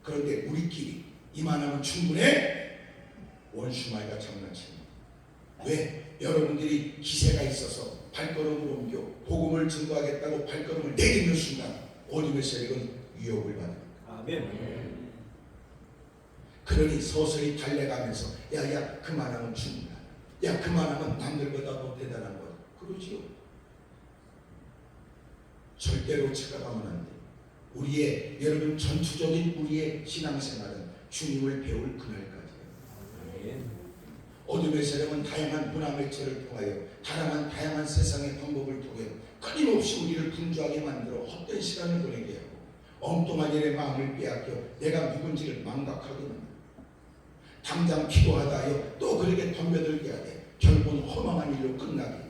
그런데 우리끼리 이만하면 충분해? 원수마이가 장난치는. 왜? 여러분들이 기세가 있어서 발걸음을 옮겨 복음을 증거하겠다고 발걸음을 내딛는 순간 어둠의 세력은 위협을 받습니다. 아멘. 그러니 서서히 달래가면서 야야 그만하면 충분하다. 야 그만하면 남들보다 더 대단한 거다. 그러지요. 절대로 착각하면 안 돼. 우리의 여러분 전투적인 우리의 신앙생활은 주님을 배울 그날까지예요. 어둠의 세력은 다양한 문화 매체를 통하여 다양한 세상의 방법을 통해 끊임없이 우리를 분주하게 만들어 헛된 시간을 보내게 하고 엉뚱한 일에 마음을 빼앗겨 내가 누군지를 망각하게 만들고 당장 기도하다 하여 또 그에게 덤벼들게 하되 결국은 허망한 일로 끝나게.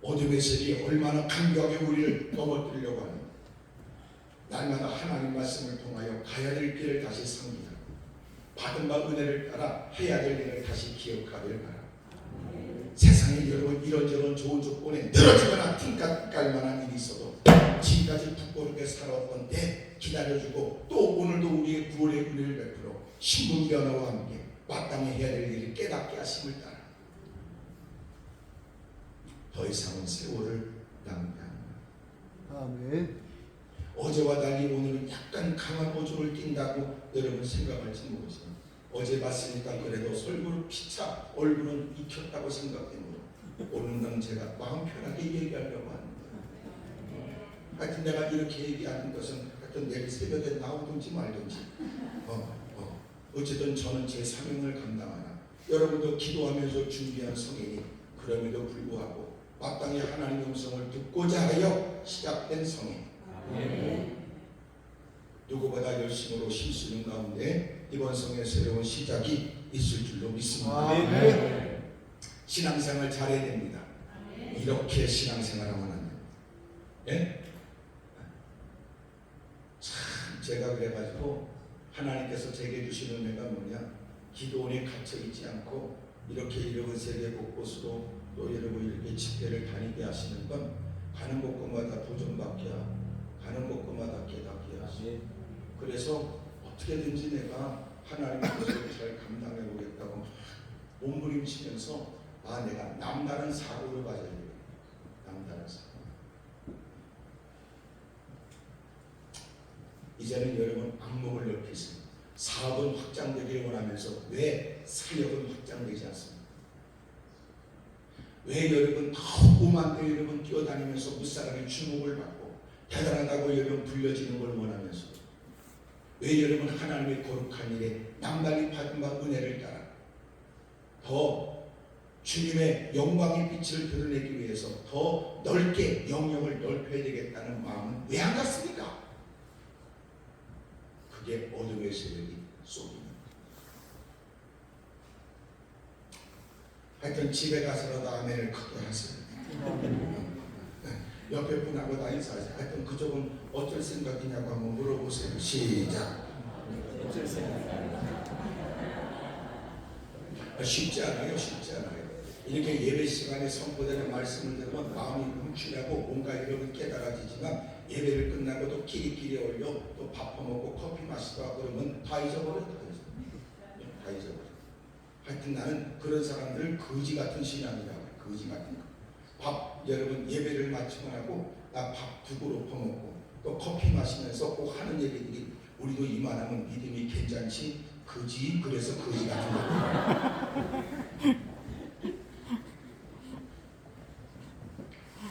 어둠의 세력이 얼마나 강력하게 우리를 넘어뜨리려고 하는가. 날마다 하나님 말씀을 통하여 가야 될 길을 다시 상기하고 받은 바 은혜를 따라 해야 될 일을 다시 기억하길 바랍니다. 세상에 여러분 이런저런 좋은 조건에 늘어지거나 팅깍 깔만한 일이 있어도 지금까지 부끄럽게 살아왔던 때 기다려주고 또 오늘도 우리의 구원의 은혜를 베풀어 신분변화와 함께 마땅히 해야 될 일을 깨닫게 하심을 따라 더 이상은 세월을 낭비합니다. 아멘. 어제와 달리 오늘은 약간 강한 어조를 띈다고 여러분 생각할지 모르지만 어제 봤으니까 그래도 설교를 피차 얼굴은 익혔다고 생각되므로 오늘은 제가 마음 편하게 얘기하려고 합니다. 하여튼 내가 이렇게 얘기하는 것은 하여튼 내일 새벽에 나오든지 말든지 어쨌든 저는 제 사명을 감당하나 여러분도 기도하면서 준비한 성인이 그럼에도 불구하고 마땅히 하나님의 음성을 듣고자 하여 시작된 성인 누구보다 열심으로 힘쓰는 가운데 이번 성의 새로운 시작이 있을 줄로 믿습니다. 신앙생활 잘해야 됩니다. 이렇게 신앙생활하면 안 됩니다. 예? 참 제가 그래가지고 하나님께서 제게 주시는 은혜가 뭐냐, 기도원에 갇혀 있지 않고 이렇게 여러분 세계 곳곳으로 또 여러분 이렇게 집회를 다니게 하시는 건 가는 곳곳마다 도전받게 하고 가는 곳곳마다 깨닫게 하시고 그래서 어떻게든지 내가 하나님의 뜻을 잘 감당해 보겠다고 몸부림치면서 내가 남다른 사고를 가져야 돼요. 남다른 사고. 이제는 여러분 안목을 넓히세요. 사업은 확장되기를 원하면서 왜 사역은 확장되지 않습니까? 왜 여러분 오만대 여러분 뛰어다니면서 무사람의 주목을 받고 대단하다고 여러분 불려지는 걸 원하면서 왜 여러분 하나님의 거룩한 일에 남달리 받은 바 은혜를 따라 더 주님의 영광의 빛을 드러내기 위해서 더 넓게 영역을 넓혀야 되겠다는 마음은 왜 안 갔습니까? 그게 어둠의 세력이 쏘입니다. 하여튼 집에 가서라도 아멘을 크게 하세요. 옆에 분하고 다 인사하세요. 하여튼 그쪽은 어쩔 생각이냐고 한번 물어보세요. 시작. 어쩔 생각이냐. 쉽지 않아요. 쉽지 않아요. 이렇게 예배 시간에 선포되는 말씀을 들으면 마음이 뭉치려고 뭔가 여러분 깨달아지지만 예배를 끝나고도 끼리끼리 올려 또 밥 퍼먹고 커피 마시고 그러면 다 잊어버려. 다 잊어버려. 하여튼 나는 그런 사람들을 거지 같은 신앙이라고 해요. 거지 같은 거. 밥 여러분 예배를 마치고 나고 나 밥 두 그릇 퍼먹고 또 커피 마시면서 꼭 하는 얘기들이 우리도 이만하면 믿음이 괜찮지 거지 그래서 거지 같은 거.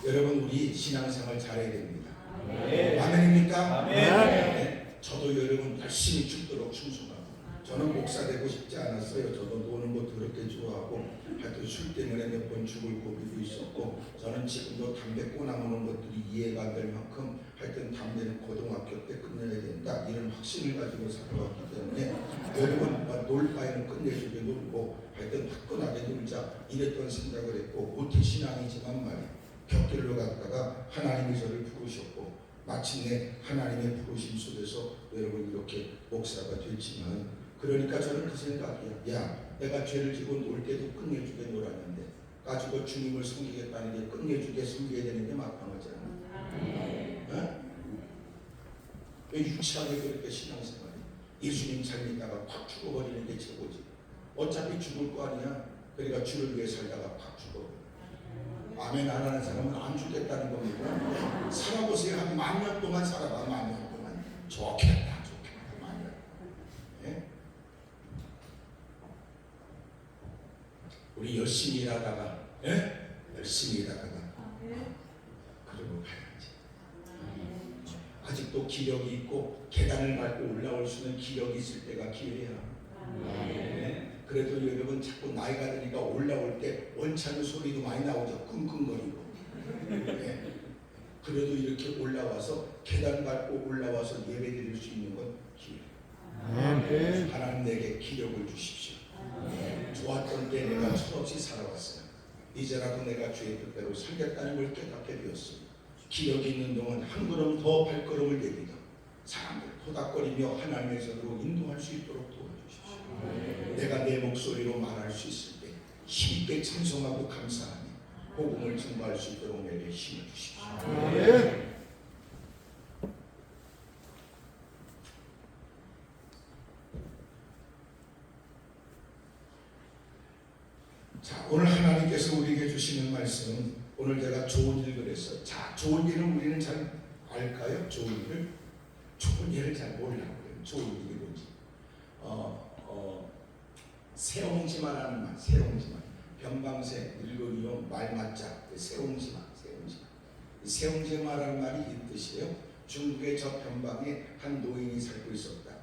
여러분 우리 신앙생활 잘해야 됩니다. 아멘입니까? 네. 저도 여러분 열심히 죽도록 충성하고 저는 목사 되고 싶지 않았어요. 저도 노는 거 더럽게 좋아하고 하여튼 술 때문에 몇 번 죽을 고비도 있었고 저는 지금도 담배 꼬나무는 것들이 이해가 안 될 만큼 하여튼 담배는 고등학교 때 끝내야 된다 이런 확신을 가지고 살아왔기 때문에 여러분 놀 바에는 끝내주게 놀고 하여튼 화끈하게 놀자 이랬던 생각을 했고 모태신앙이지만 말이에요. 곁길로 갔다가 하나님이 저를 부르셨고 마침내 하나님의 부르심 속에서 여러분 이렇게 목사가 됐지만 그러니까 저는 그 생각이야. 야 내가 죄를 지고 놀 때도 끝내주게 놀았는데 가지고 주님을 섬기겠다는 게 끝내주게 섬겨야 되는 게 마땅하지 않아? 왜 유치하게 그렇게 신앙생활이 예수님 잘 믿다가 팍 죽어버리는 게 최고지. 어차피 죽을 거 아니야. 그러니까 주를 위해 살다가 팍 죽어. 아멘 안 하는 사람은 안 죽겠다는 겁니다. 살아보세요. 한 10,000년 동안 살아봐. 10,000년 동안. 좋겠다. 좋겠다. 10,000년. 예? 우리 열심히 일하다가 예? 그러고 가야지. 아직도 기력이 있고 계단을 밟고 올라올 수 있는 기력이 있을 때가 기회야. 네. 그래도 여러분 자꾸 나이가 드니까 올라올 때 원창의 소리도 많이 나오죠. 끙끙거리고. 네. 그래도 이렇게 올라와서 계단 밟고 올라와서 예배 드릴 수 있는 건 기회. 아멘. 하나님 내게 기력을 주십시오. 좋았던 때 내가 철없이 살아왔어요. 이제라도 내가 주의 뜻대로 살겠다는 걸 깨닫게 되었습니다. 기력이 있는 동안 한 걸음 더 발걸음을 내딛어 사람들 토닥거리며 하나님의 손으로 인도할 수 있도록 도와주십시오. 내가 내 목소리로 말할 수 있을 때 힘있게 찬송하고 감사하며 복음을 증거할 수 있도록 내게 힘을 주십시오. 아멘. 자, 오늘 하나님께서 우리에게 주시는 말씀, 오늘 제가 좋은 일 그랬어요. 자, 좋은 일은 우리는 잘 알까요? 좋은 일을? 좋은 일을 잘 몰라요. 좋은 일이 뭔지. 새옹지마라는 말, 새옹지마. 변방새, 늙은이용, 말맞자, 새옹지마. 새옹지마라는 말이 이 뜻이에요. 중국의 저 변방에 한 노인이 살고 있었다.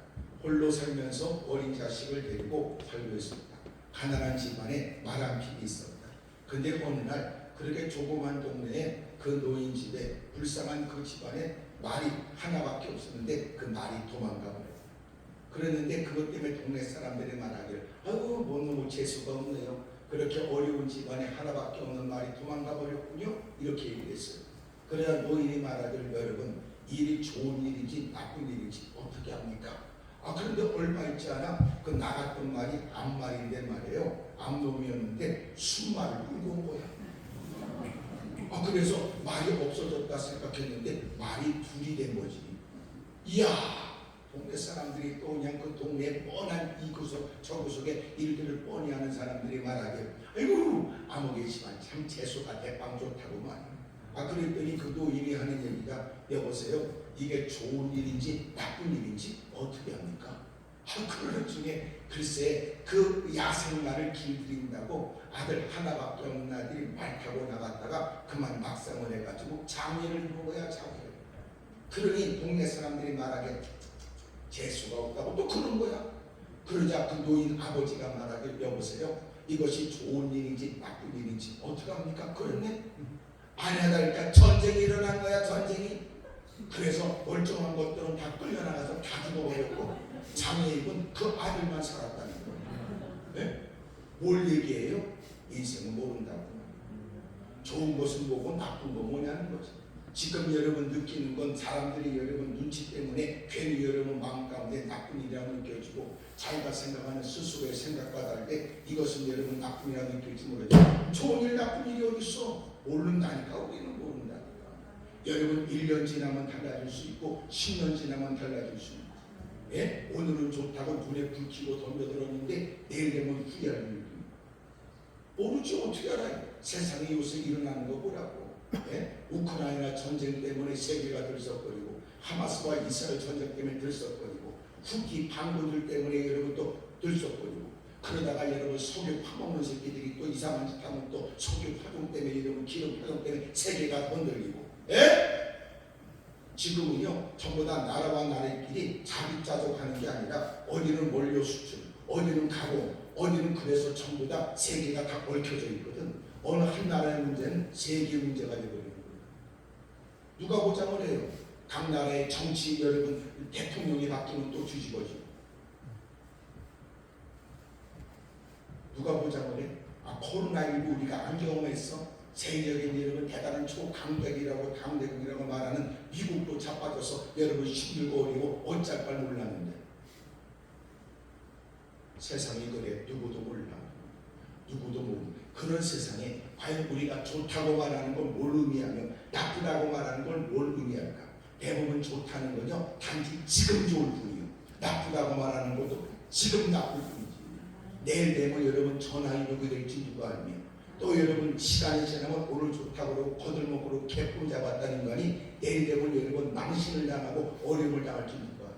홀로 살면서 어린 자식을 데리고 살고 있었다. 가난한 집안에 말 한 픽이 있었다. 근데 어느 날 그렇게 조그만 동네에 그 노인 집에 불쌍한 그 집안에 말이 하나밖에 없었는데 그 말이 도망가 버렸다. 그랬는데 그것 때문에 동네 사람들이 말하기를 아이고 뭔 놈의 재수가 없네요. 그렇게 어려운 집안에 하나밖에 없는 말이 도망가 버렸군요. 이렇게 얘기했어요. 그래야 노인이 말하기를 여러분 일이 좋은 일인지 나쁜 일인지 어떻게 합니까? 그런데 얼마 있지 않아 그 나갔던 말이 암말인데 말이에요. 암놈이었는데 순말을 끌고 온 거야. 그래서 말이 없어졌다 생각했는데 말이 둘이 된 거지. 이야, 동네 사람들이 또 그냥 그 동네에 뻔한 이 구석 저 구석에 일들을 뻔히 하는 사람들이 말하길 아이고 아무개지만 참 재수가 대빵 좋다고만. 그랬더니 그 노인이 하는 얘기가 여보세요. 이게 좋은 일인지 나쁜 일인지 어떻게 합니까? 그러는 중에 글쎄 그 야생마를 길들인다고 아들 하나밖에 없는 아들이 말 타고 나갔다가 그만 막상을 해가지고 장애를 입은 거야. 장애를. 그러니 동네 사람들이 말하게 재수가 없다고 또 그런 거야. 그러자 그 노인 아버지가 말하길 여보세요. 이것이 좋은 일인지 나쁜 일인지 어떻게 합니까? 그랬네. 아니하다니까 전쟁이 일어난 거야. 전쟁이. 그래서 멀쩡한 것들은 다 끌려나가서 다 죽어버렸고 장애 입은 그 아들만 살았다는 거예요. 네? 뭘 얘기해요? 인생은 모른다고. 좋은 것은 뭐고 나쁜 건 뭐냐는 거지. 지금 여러분 느끼는 건 사람들이 여러분 눈치 때문에 괜히 여러분 마음 가운데 나쁜 일이라고 느껴지고 자기가 생각하는 스스로의 생각과 다르게 이것은 여러분 나쁜 일이라고 느낄지 모르겠지만 좋은 일 나쁜 일이 어디 있어? 모른다니까. 우리는 모른다니까. 여러분 1년 지나면 달라질 수 있고 10년 지나면 달라질 수 있고 예? 오늘은 좋다고 눈에 불 켜고 덤벼들었는데 내일 되면 후회할 일이 모르지. 어떻게 알아요? 세상에 요새 일어나는 거 보라고. 예? 우크라이나 전쟁 때문에 세계가 들썩거리고 하마스와 이스라엘 전쟁 때문에 들썩거리고 후기 반군들 때문에 여러분 또 들썩거리고 그러다가 여러분 석유 파먹는 새끼들이 또 이상한 짓 하면 또 석유 파동 때문에 여러분 기름 파동 때문에 세계가 흔들리고 예? 지금은요 전부 다 나라와 나라끼리 자급자족하는 게 아니라 어디는 원료 수출 어디는 가공 어디는 그래서 전부 다 세계가 다 얽혀져 있거든. 어느 한 나라의 문제는 세계 문제가 되어버리는 거예요. 누가 보장을 해요? 각 나라의 정치 여러분 대통령이 바뀌면 또 뒤집어지고 누가 보장을 해? 코로나19 우리가 안 경험했어? 세계적인 여러분 대단한 초강대국이라고 강대국이라고 말하는 미국도 자빠져서 여러분 힘들고 어리고 어쩔 걸 몰랐는데 세상이 그래. 누구도 몰라. 누구도 모르는 그런 세상에 과연 우리가 좋다고 말하는 걸 뭘 의미하며 나쁘다고 말하는 걸 뭘 의미할까? 대부분 좋다는 건요 단지 지금 좋을 뿐이요. 나쁘다고 말하는 것도 지금 나쁠 뿐이지. 내일 되면 여러분 전화위복이 될지 누가 알며 또 여러분 시간이 지나면 오늘 좋다고 그러고 거들먹고 개꿈 잡았다는 거 아니 내일 되면 여러분 망신을 당하고 어려움을 당할지 누가 알아.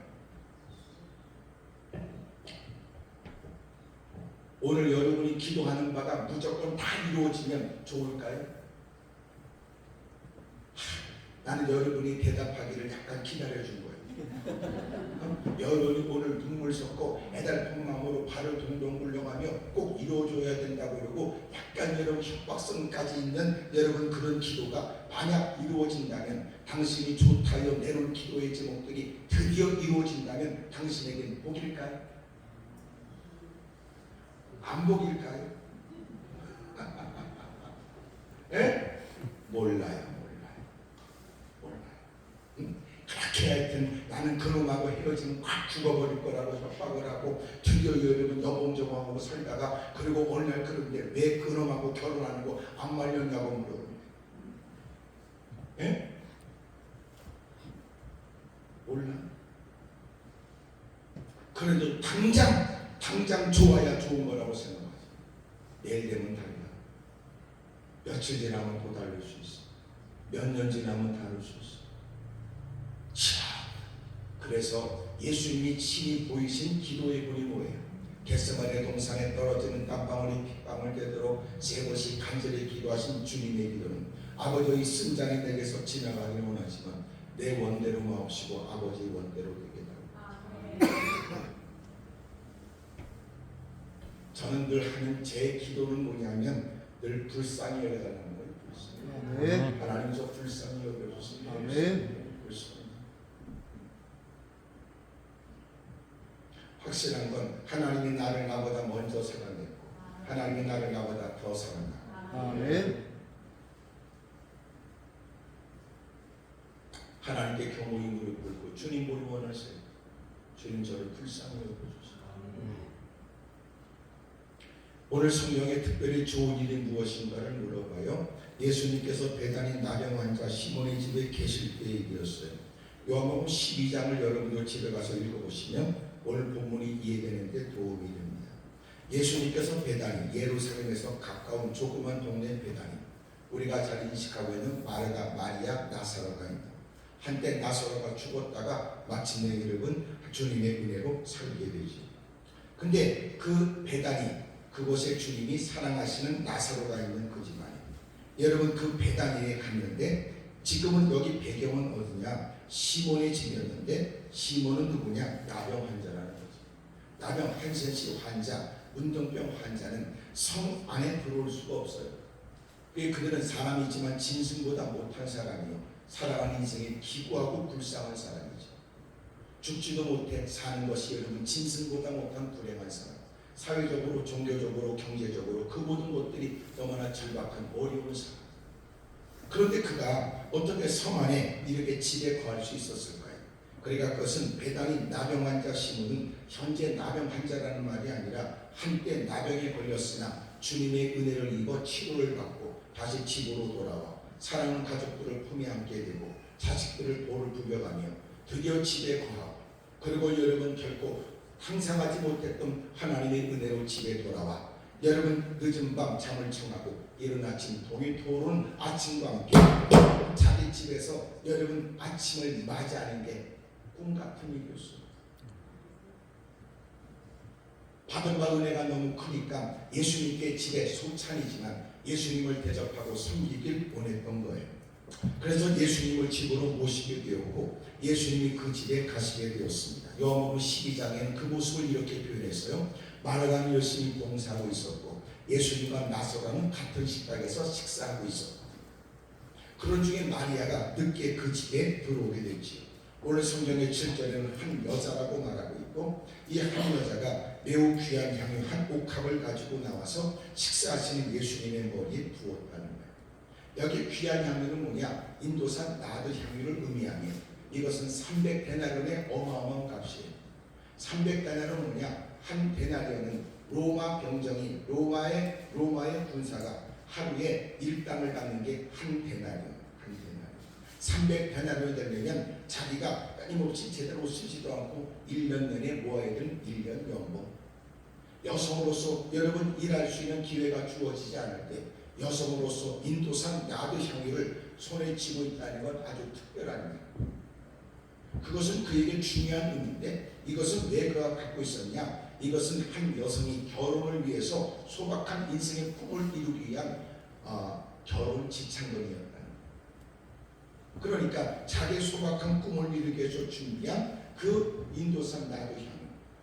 오늘 여러분이 기도하는 바가 무조건 다 이루어지면 좋을까요? 나는 여러분이 대답하기를 약간 기다려준 거예요. 여러분이 오늘 눈물 섞고 애달픈 마음으로 발을 동동 굴려가며 꼭 이루어줘야 된다고 그러고 약간 여러분 협박성까지 있는 여러분 그런 기도가 만약 이루어진다면, 당신이 좋다여 내놓은 기도의 제목들이 드디어 이루어진다면 당신에게는 복일까요? 안 복일까요? 예? 몰라요. 그렇게 하여튼 나는 그놈하고 헤어지면 확 죽어버릴 거라고 협박을 하고 드디어 여러분 여봉저봉하고 살다가, 그리고 어느 날 그런데 왜 그놈하고 결혼하는 거 안 말렸냐고 물어봅니다. 예? 몰라. 그래도 당장 좋아야 좋은 거라고 생각하지. 내일 되면 달라. 며칠 지나면 또 다를 수 있어. 몇 년 지나면 다를 수 있어. 그래서 예수님이 친히 보이신 기도의 본이 뭐예요? 겟세마네 동산에 떨어지는 땀방울이 핏방울 되도록 세 번씩 간절히 기도하신 주님의 기도는, 아버지의 승장이 내게서 지나가기를 원하지만 내 원대로 마옵시고 아버지의 원대로 되게 달라. 저는 늘 하는 제 기도는 뭐냐면 늘 불쌍히 여겨달라는 거예요. 불쌍히. 아멘. 하나님 저 불쌍히 여겨주세요. 아멘. 확실한 건 하나님이 나를 나보다 먼저 사랑했고 하나님이 나를 나보다 더 사랑한다. 아멘. 하나님께 경호의 무릎 꿇고 주님 뭘 원하세요? 주님 저를 불쌍히 여겨주세요. 오늘 성경에 특별히 좋은 일이 무엇인가를 물어봐요. 예수님께서 배단위 나병 환자 시몬의 집에 계실 때의 일이었어요. 요한복음 12장을 여러분들 집에 가서 읽어보시면 오늘 본문이 이해되는데 도움이 됩니다. 예수님께서 베다니, 예루살렘에서 가까운 조그만 동네 베다니, 우리가 잘 인식하고 있는 마르다, 마리아, 나사로가 있다. 한때 나사로가 죽었다가 마침내 이름은 주님의 은혜로 살게 되지. 근데 그 베다니, 그곳에 주님이 사랑하시는 나사로가 있는 그 집안이에요. 여러분 그 베다니에 갔는데 지금은 여기 배경은 어디냐? 시몬의 집이었는데 시몬은 누구냐? 나병 환자라는 거죠. 나병 한센시 환자, 문둥병 환자는 성 안에 들어올 수가 없어요. 그들은 사람이지만 짐승보다 못한 사람이요, 살아가는 인생에 기구하고 불쌍한 사람이죠. 죽지도 못해 사는 것이 여러분 짐승보다 못한 불행한 사람. 사회적으로, 종교적으로, 경제적으로 그 모든 것들이 너무나 절박한 어려운 사람. 그런데 그가 어떻게 성 안에 이렇게 집에 거할 수 있었을까요? 그러니까 그것은 배단위 나병 환자 시몬은 현재 나병 환자라는 말이 아니라 한때 나병에 걸렸으나 주님의 은혜를 입어 치료를 받고 다시 집으로 돌아와 사랑하는 가족들을 품에 안게 되고 자식들을 볼을 부벼가며 드디어 집에 거하고, 그리고 여러분 결코 상상하지 못했던 하나님의 은혜로 집에 돌아와 여러분 늦은 밤 잠을 청하고 이른 아침 동이 도는 아침과 함께 자기 집에서 여러분 아침을 맞이하는 게 꿈같은 일이었어요. 받은 바 은혜가 너무 크니까 예수님께 집에 소찬이지만 예수님을 대접하고 섬기길 원했던 거예요. 그래서 예수님을 집으로 모시게 되었고 예수님이 그 집에 가시게 되었습니다. 요한복음 12장에는 그 모습을 이렇게 표현했어요. 마르다는 열심히 봉사하고 있었고 예수님과 나사로는 같은 식탁에서 식사하고 있었고, 그런 중에 마리아가 늦게 그 집에 들어오게 됐지요. 오늘 성경의 7절에는 한 여자라고 말하고 있고 이 한 여자가 매우 귀한 향유 한 옥합을 가지고 나와서 식사하시는 예수님의 머리에 부었다는 거예요. 여기 귀한 향유는 뭐냐? 인도산 나드 향유를 의미하며 이것은 300데나리온의 어마어마한 값이에요. 300데나리온은 뭐냐? 한 데나리온은 로마 병정이 로마의 군사가 하루에 일당을 받는 게 한 데나리온. 300데나리온이 되려면 자기가 끊임없이 제대로 쓰지도 않고 1년 내내 모아야 되는 1년 연봉. 여성으로서 여러분 일할 수 있는 기회가 주어지지 않을 때 여성으로서 인도산 나드 향유를 손에 쥐고 있다는 건 아주 특별한 일. 그것은 그에게 중요한 의미인데 이것은 왜 그가 갖고 있었냐? 이것은 한 여성이 결혼을 위해서 소박한 인생의 꿈을 이루기 위한 결혼 지참금이었다. 그 그러니까 자기 소박한 꿈을 이루기 위해서 준비한 그 인도산 나도 향유.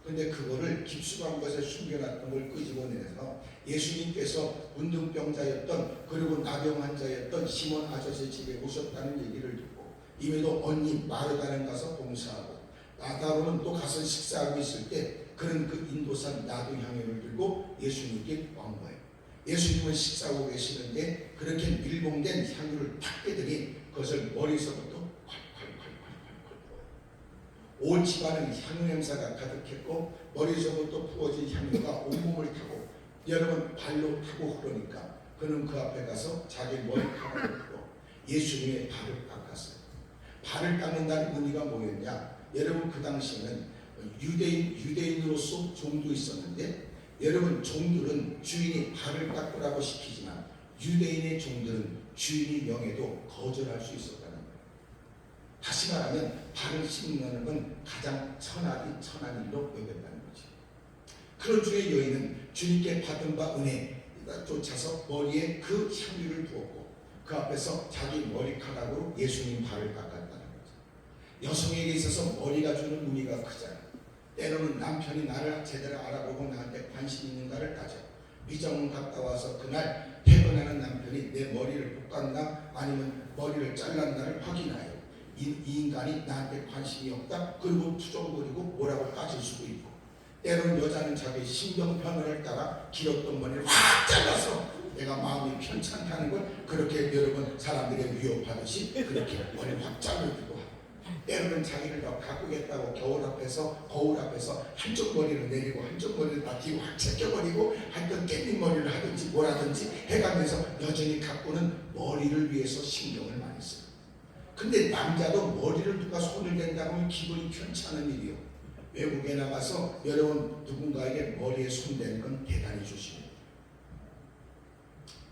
근데 그거를 깊숙한 곳에 숨겨놨던 걸 끄집어내서 예수님께서 문둥병자였던 그리고 나병 환자였던 시몬 아저씨 집에 오셨다는 얘기를 듣고 이미도 언니 마르다는 가서 봉사하고 나다로는 또 가서 식사하고 있을 때 그는 그 인도산 나도 향유를 들고 예수님께 온 거예요. 예수님은 식사하고 계시는데 그렇게 밀봉된 향유를 탁 빼더니 그것을 머리서부터 온 집안은 향유 냄새가 가득했고 머리서부터 부어진 향유가 온몸을 타고 여러분 발로 타고 흐르니까 그는 그 앞에 가서 자기 머리카락을 풀어 예수님의 발을 닦았어요. 발을 닦는다는 의미가 뭐였냐? 여러분 그 당시에는 유대인으로서 종도 있었는데 여러분 종들은 주인이 발을 닦으라고 시키지만 유대인의 종들은 주인이 명해도 거절할 수 있었다는 거예요. 다시 말하면 발을 씻는 건 가장 천한 일로 여겼다는 거지. 그런 중에 여인은 주님께 받은 바 은혜 쫓아서 머리에 그 향유를 부었고 그 앞에서 자기 머리카락으로 예수님 발을 닦았다는 거죠. 여성에게 있어서 머리가 주는 의미가 크잖아요. 때로는 남편이 나를 제대로 알아보고 나한테 관심 있는가를 따져. 미정은 갔다 와서 그날 퇴근하는 남편이 내 머리를 볶았나 아니면 머리를 잘랐나를 확인하여 이 인간이 나한테 관심이 없다 그리고 투정거리고 뭐라고 따질 수도 있고 때로는 여자는 자기 신경편을 따라 길었던 머리를 확 잘라서 내가 마음이 편찮다는 걸 그렇게 여러분 사람들의 위협하듯이 그렇게 머리를 확 잘라주고 때로는 자기를 더 가꾸겠다고 거울 앞에서 한쪽 머리를 내리고 한쪽 머리를 다 뒤로 확 제껴버리고 하여튼 깻잎 머리를 하든지 뭐라든지 해가면서 여전히 가꾸는 머리를 위해서 신경을 많이 써요. 근데 남자도 머리를 누가 손을 댄다고 하면 기분이 편찮은 일이요. 외국에 나가서 여러분 누군가에게 머리에 손대는 건 대단히 조심해요.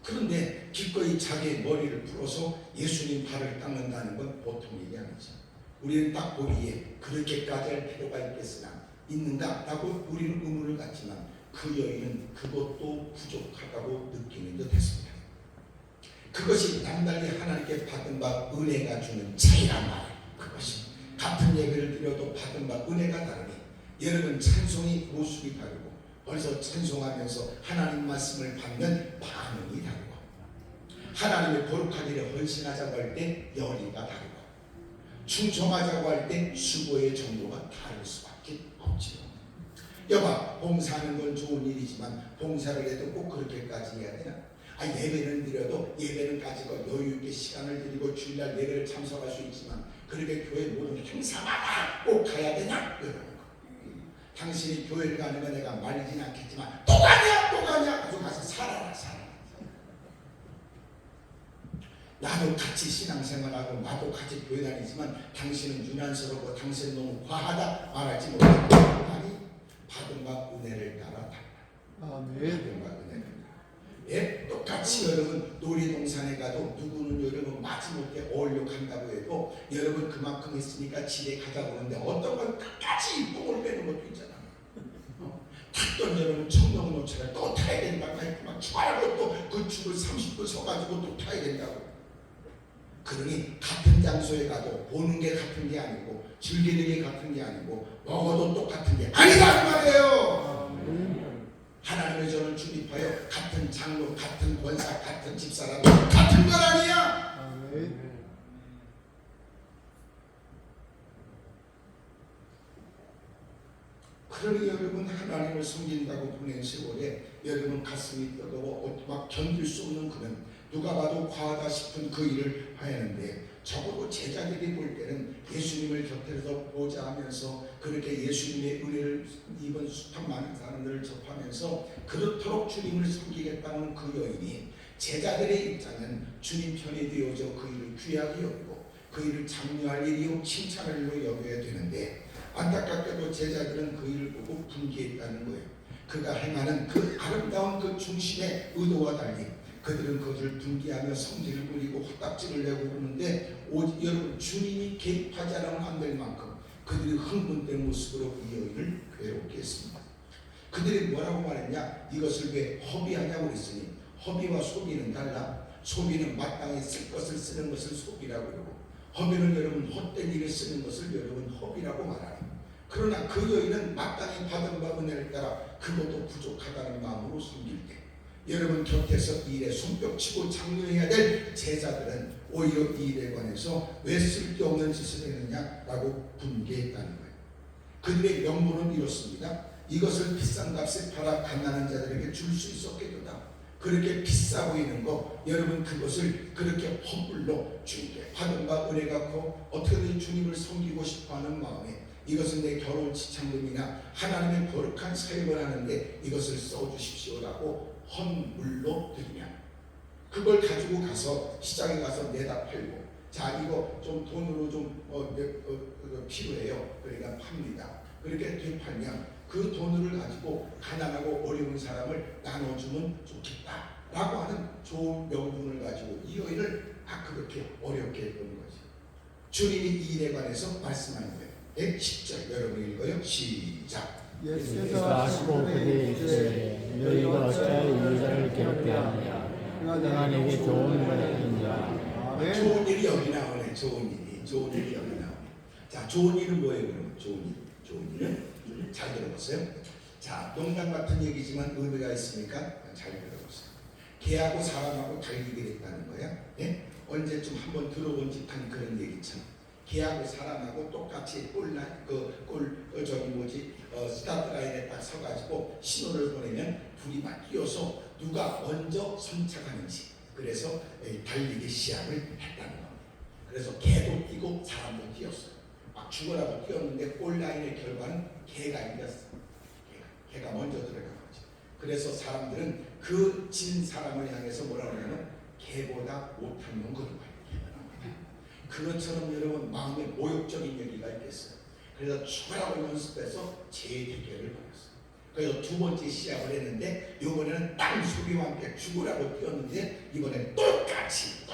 그런데 기꺼이 자기의 머리를 풀어서 예수님 발을 닦는다는 건 보통 일이 아니죠. 우리는 딱 보기에 그렇게까지 할 필요가 있는가 라고 우리는 의문을 갖지만 그 여인은 그것도 부족하다고 느끼는 듯 했습니다. 그것이 남달리 하나님께 받은 바 은혜가 주는 차이란 말이에요. 그것이 같은 예배를 드려도 받은 바 은혜가 다르니 여러분 찬송이 모습이 다르고 벌써 찬송하면서 하나님 말씀을 받는 반응이 다르고 하나님의 거룩한 일에 헌신하자고 할 때 열의가 다르고 충성하자고 할 때 수고의 정도가 다를 수밖에 없지요. 여봐 봉사하는 건 좋은 일이지만 봉사를 해도 꼭 그렇게까지 해야 되나? 예배는 드려도 예배는 가지고 여유있게 시간을 드리고 주일날 예배를 참석할 수 있지만 그렇게 교회 모든 행사마다 꼭 가야 되냐? 이러는 거. 당신이 교회를 가는 건 내가 말리진 않겠지만 또 가냐? 가서 가서 살아라. 나도 같이 신앙생활하고 나도 같이 교회 다니지만 당신은 유난스럽고 당신은 너무 과하다 말하지 못해. 아니 받은 바 은혜를 따라 달라. 아멘. 예, 똑같이 여러분 놀이동산에 가도 누구는 여러분 마지못해 어울려 간다고 해도 여러분 그만큼 했으니까 집에 가자고 하는데 어떤 건 끝까지 뽕을 빼는 것도 있잖아. 탔던 여러분 청동노차를 또 타야 된다고 했고 막 추가하고 또 그 줄을 30분 서가지고 또 타야 된다고. 그러니 같은 장소에 가도 보는 게 같은 게 아니고 즐기는 게 같은 게 아니고 먹어도 똑같은 게 아니다 그 말이에요. 하나님의 전을 주립하여 같은 장로, 같은 권사, 같은 집사라도 같은 건 아니야. 그러니 여러분 하나님을 섬긴다고 보낸 세월에 여러분 가슴이 뜨거워 막 견딜 수 없는 그는 누가 봐도 과하다 싶은 그 일을 하였는데 적어도 제자들이 볼 때는 예수님을 곁에서 보자 하면서 그렇게 예수님의 은혜를 입은 숱한 많은 사람들을 접하면서 그렇도록 주님을 섬기겠다는 그 여인이 제자들의 입장은 주님 편이 되어져 그 일을 귀하게 여기고 그 일을 장려할 일이요 칭찬할 일로 여겨야 되는데 안타깝게도 제자들은 그 일을 보고 분개했다는 거예요. 그가 행하는 그 아름다운 그 중심의 의도와 달리 그들은 그것을 분개하며 성질을 부리고 헛딱지를 내고 그러는데 오직 여러분 주님이 개입하지 않으면 안 될 만큼 그들이 흥분된 모습으로 이 여인을 괴롭게 했습니다. 그들이 뭐라고 말했냐? 이것을 왜 허비하냐고 그랬으니 허비와 소비는 달라. 소비는 마땅히 쓸 것을 쓰는 것을 소비라고 그러고 허비는 여러분 헛된 일에 쓰는 것을 여러분 허비라고 말하니 그러나 그 여인은 마땅히 받은 바 은혜를 따라 그것도 부족하다는 마음으로 섬길 때 여러분 곁에서 이 일에 손뼉치고 장려해야 될 제자들은 오히려 이 일에 관해서 왜 쓸데없는 짓을 했느냐라고 분개했다는 거예요. 그들의 명분은 이렇습니다. 이것을 비싼 값에 팔아 가난한 자들에게 줄 수 있었겠도다. 그렇게 비싸 보이는 거 여러분 그것을 그렇게 허물로 주님께 받은 바 은혜가 커 어떻게든 주님을 섬기고 싶어하는 마음에 이것은 내 결혼 지참금이나 하나님의 거룩한 사역을 하는데 이것을 써주십시오라고 헌물로 드리면 그걸 가지고 가서 시장에 가서 내다 팔고 자 이거 좀 돈으로 좀 필요해요. 그러니까 팝니다. 그렇게 되팔면 그 돈을 가지고 가난하고 어려운 사람을 나눠주면 좋겠다라고 하는 좋은 명분을 가지고 이 여인을 그렇게 어렵게 했던 거지. 주님이 이 일에 관해서 말씀하는 거예요. 10절 여러분 읽어요. 시작. 예수께서 하시고 그들에게 이르시되 너희가 어찌하여 이 여자를 괴롭게 하느냐 내가 내게 좋은 일을 했느냐. 좋은 일이 여기 나오네. 좋은 일이 여기 나오네. 자, 좋은 일은 뭐예요? 그러면 좋은 일은 잘 들어보세요. 자, 농담 같은 얘기지만 의미가 있으니까 잘 들어보세요. 개하고 사람하고 달리게 됐다는 거야. 예? 언제쯤 한번 들어본 듯한 그런 얘기처럼 개하고 사람하고 똑같이 스타트 라인에 딱 서가지고 신호를 보내면 둘이 막 뛰어서 누가 먼저 선착하는지 그래서 달리기 시합을 했다는 겁니다. 그래서 개도 뛰고 사람도 뛰었어요. 막 죽으라고 뛰었는데 골라인의 결과는 개가 이겼어. 개가 먼저 들어간 거죠. 그래서 사람들은 그 진 사람을 향해서 뭐라고 하냐면 개보다 못한 놈 그런 거예요. 그것처럼 여러분 마음에 모욕적인 얘기가 있겠어요. 그래서 죽으라고 연습해서 재대결을 벌였어요. 그래서 두 번째 시합을 했는데 이번에는 땅 소리와 함께 죽으라고 뛰었는데 이번엔 똑같이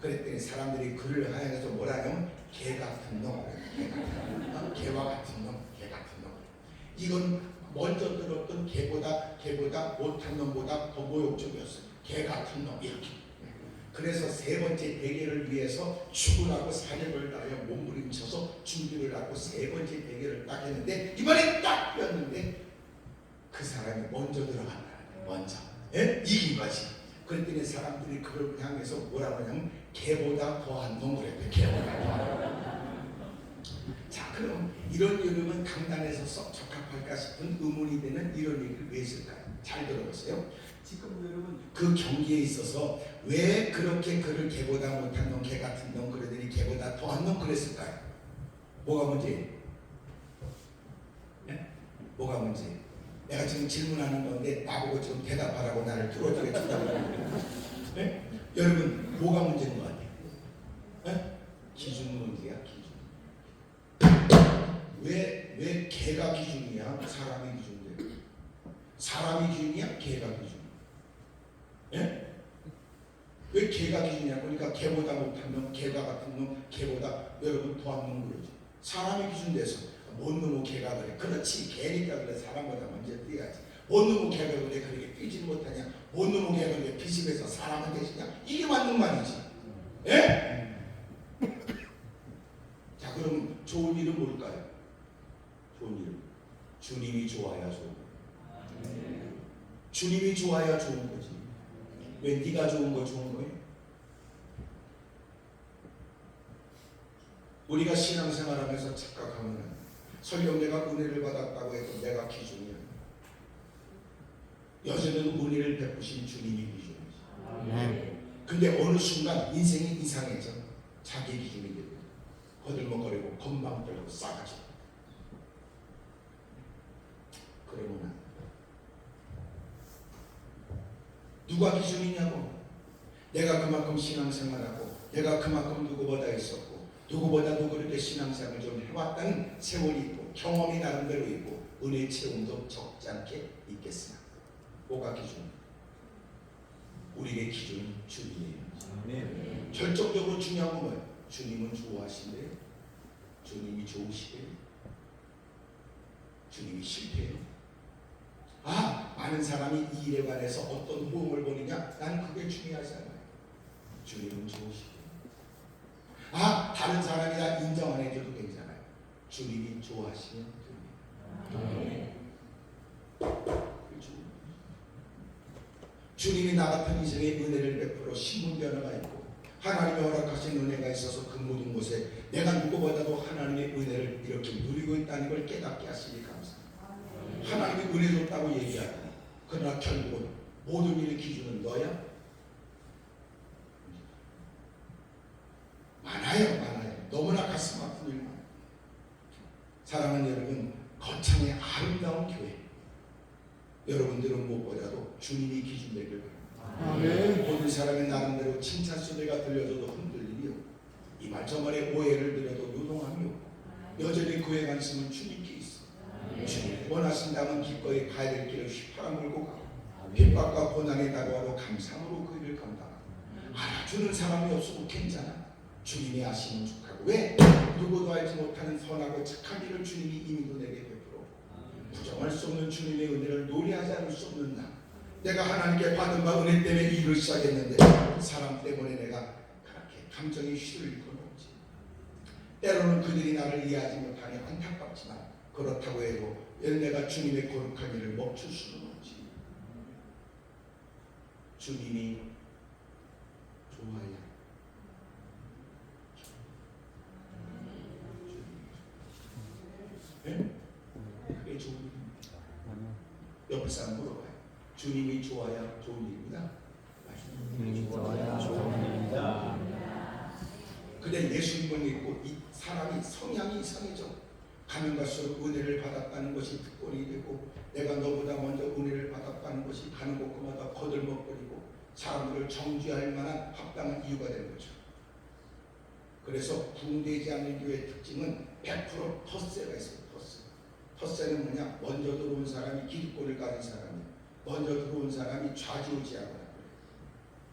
그랬더니 사람들이 그를 향해서 뭐라냐면 개 같은 놈, 개와 같은 놈. 이건 먼저 들었던 개보다 못한 놈보다 더 모욕적이었어요. 개 같은 놈 이렇게. 그래서 세 번째 대결을 위해서 죽으라고 사력을 다하여 몸부림쳐서 준비를 하고 세 번째 대결을 딱 했는데 이번에 딱 뛰었는데 그 사람이 먼저 들어간다. 먼저 이긴 거지. 그랬더니 사람들이 그걸 향해서 뭐라고 하냐면 개보다 더한 놈 그랬대. 개보다 더한 놈. 자, 그럼 이런 여름은 강단에서 썩 적합할까 싶은 의문이 되는 이런 얘기를 왜 했을까요? 잘 들어보세요. 지금 여러분 그 경기에 있어서 왜 그렇게 그를 개보다 못한 놈, 개 같은 놈 그러더니 개보다 더한 놈 그랬을까요? 뭐가 문제예요? 네? 뭐가 문제예요? 내가 지금 질문하는 건데 나보고 지금 대답하라고 나를 뚫어지게 쳐다보는 네? 여러분 뭐가 문제인 것 같아요? 네? 기준 문제야. 기준. 왜 개가 기준이야? 사람이 기준이야? 사람이 기준이야? 개가 기준이야? 예? 왜 개가 기준이냐? 그러니까 개보다 못한 놈, 개가 같은 놈, 개보다 여러분 더한 놈 그러죠. 사람이 기준돼서 못 넘어 개가 그래. 그렇지 개니까 그래. 사람보다 먼저 뛰어야지. 못 넘어 개가 그래. 그렇게 뛰지 못하냐? 못 넘어 개가 그래. 비집에서 사람은 되시냐? 이게 맞는 말이지. 예? 자, 그럼 좋은 일은 뭘까요? 좋은 일은 주님이 좋아야 좋은 거예요. 주님이 좋아야 좋은 거지. 왜 네가 좋은 거 좋은 거예요? 우리가 신앙생활하면서 착각하면 설령 내가 은혜를 받았다고 해도 내가 기준이야. 여전히 은혜를 베푸신 주님이 기준이지. 근데 어느 순간 인생이 이상해져. 자기 기준이 되고 거들먹거리고 건방 떨고 싸가지. 그러면 누가 기준이냐고. 내가 그만큼 신앙생활하고 내가 그만큼 누구보다 있었고 누구보다도 그렇게 신앙생활을 좀 해왔다는 세월이 있고 경험이 나름대로 있고 은혜 체험도 적지 않게 있겠으나 뭐가 기준? 우리의 기준은 주님이에요. 결정적으로 중요한 건 뭐예요? 주님은 좋아하신대요. 주님이 좋으시대요. 주님이 싫대요. 많은 사람이 이 일에 관해서 어떤 호응을 보느냐? 나는 그게 중요하지 않아요. 주님은 좋으시고 다른 사람이 다 인정 안 해줘도 괜찮아요. 주님이 좋아하시면 됩니다. 주님이 나 같은 인생의 은혜를 베풀어 신분 변화가 있고 하나님의 허락하신 은혜가 있어서 그 모든 곳에 내가 누구보다도 하나님의 은혜를 이렇게 누리고 있다는 걸 깨닫게 하시니 감사합니다. 하나님이 은혜 줬다고 얘기하고 그러나 결국은 모든 일의 기준은 너야? 많아요. 너무나 가슴 아픈 일만. 사랑하는 여러분, 거창의 아름다운 교회, 여러분들은 무엇보다도 주님이 기준 되길 바랍니다. 아멘. 모든 사람의 나름대로 칭찬 소리가 들려줘도 흔들리며 이 말 저 말에 오해를 들여도 요동하며 여전히 그의 관심은 주님께 있어. 주님이 원하신다면 기꺼이 가야 될 길을 휘파람을고 가고 핍박과 고난이 다가와도 감상으로 그 일을 감당하고 알아주는 사람이 없어도 괜찮아. 주님이 아시는 족하고 왜? 누구도 알지 못하는 선하고 착한 일을 주님이 이미도 내게 베풀어 부정할 수 없는 주님의 은혜를 노래하지 않을 수 없는 나. 내가 하나님께 받은 바 은혜 때문에 일을 시작했는데 사람 때문에 내가 그렇게 감정이 휘둘릴 건 없지. 때로는 그들이 나를 이해하지 못하니 안타깝지만 그렇다고 해도 내가 주님의 거룩한 일을 멈출 수는 없지. 주님이 좋아야 그게 좋은 일입니다. 옆에 사람 물어봐요. 주님이 좋아야 좋은 일입니다. 좋아야 좋은 일입니다. 근데 예수님을 믿고 이 사람이 성향이 이상해져 가면 갈수록 은혜를 받았다는 것이 특권이 되고 내가 너보다 먼저 은혜를 받았다는 것이 가는 곳마다 거들먹거리고 사람들을 정죄할 만한 합당한 이유가 되는 거죠. 그래서 부흥되지 않는 교회의 특징은 100% 텃세가 있어요. 텃세는 뭐냐? 먼저 들어온 사람이 기득권을 가진 사람이에요. 먼저 들어온 사람이 좌지우지하거나 그래요.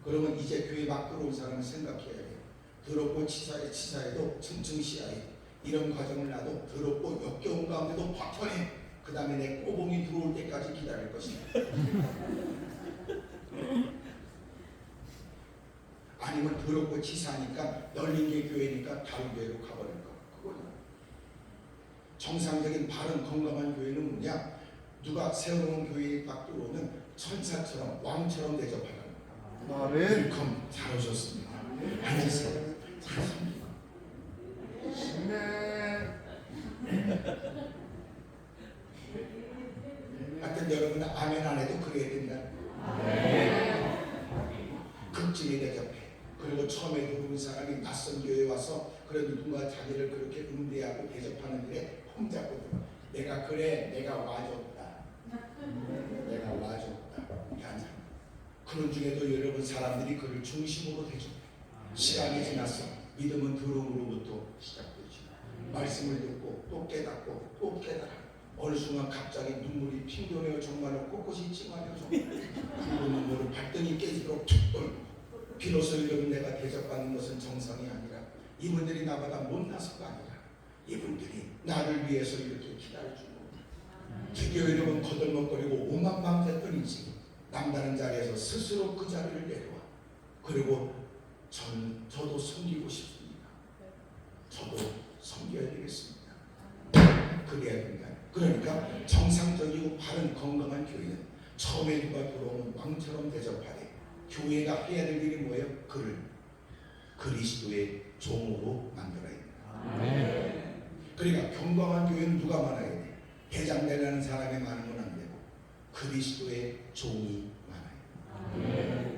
그러면 이제 교회 막 들어온 사람을 생각해야 돼요. 더럽고 치사해도 층층시하에 이런 과정을 나도 더럽고 역겨운 가운데도 버텨내. 그 다음에 내 꼬봉이 들어올 때까지 기다릴 것이다. 아니면 더럽고 치사하니까 널린 게 교회니까 다른 교회로 가버릴까? 그거냐. 정상적인 바른 건강한 교회는 뭐냐? 누가 세워놓은 교회에 딱 들어오면 천사처럼 왕처럼 대접하는 거야. 아멘. 웰컴 잘 오셨습니다. 앉으세요. 잘 섬기고. 하여튼 여러분 아멘 안 해도 그래야 된다. 극진히 대접해. 그리고 처음에 들어온 사람이 낯선 교회에 와서 그래도 누가 자기를 그렇게 응대하고 대접하는 일에 폼잡고 들어. 내가 그래, 내가 와줬다. 내가 와줬다. 이게 아니야. 그런 중에도 여러분 사람들이 그를 중심으로 대접해. 시간이 지났어. 믿음은 들음으로부터 시작되지. 말씀을 듣고 또 깨닫고 또 깨달아. 어느 순간 갑자기 눈물이 핑도내어 정말로 꼿꼿이 찡하며 정말 그 눈물을 발등이 깨지도록 툭 떨고 비로소 여러분 내가 대접받는 것은 정상이 아니라 이분들이 나보다 못나서가 아니라 이분들이 나를 위해서 이렇게 기다려주는 겁니다. 드디어 여러분 거들먹거리고 오만방됐던 인생이 남다른 자리에서 스스로 그 자리를 내려와. 그리고 저도 섬기고 싶습니다. 저도 섬겨야 되겠습니다. 그래야 된다. 그러니까 정상적이고 바른 건강한 교회는 처음에 누가 들어오면 왕처럼 대접하되 교회가 해야 될 일이 뭐예요? 그를 그리스도의 종으로 만들어야 된다. 그러니까 건강한 교회는 누가 많아야 돼? 대장되라는 사람이 많으면 안 되고 그리스도의 종이 많아요.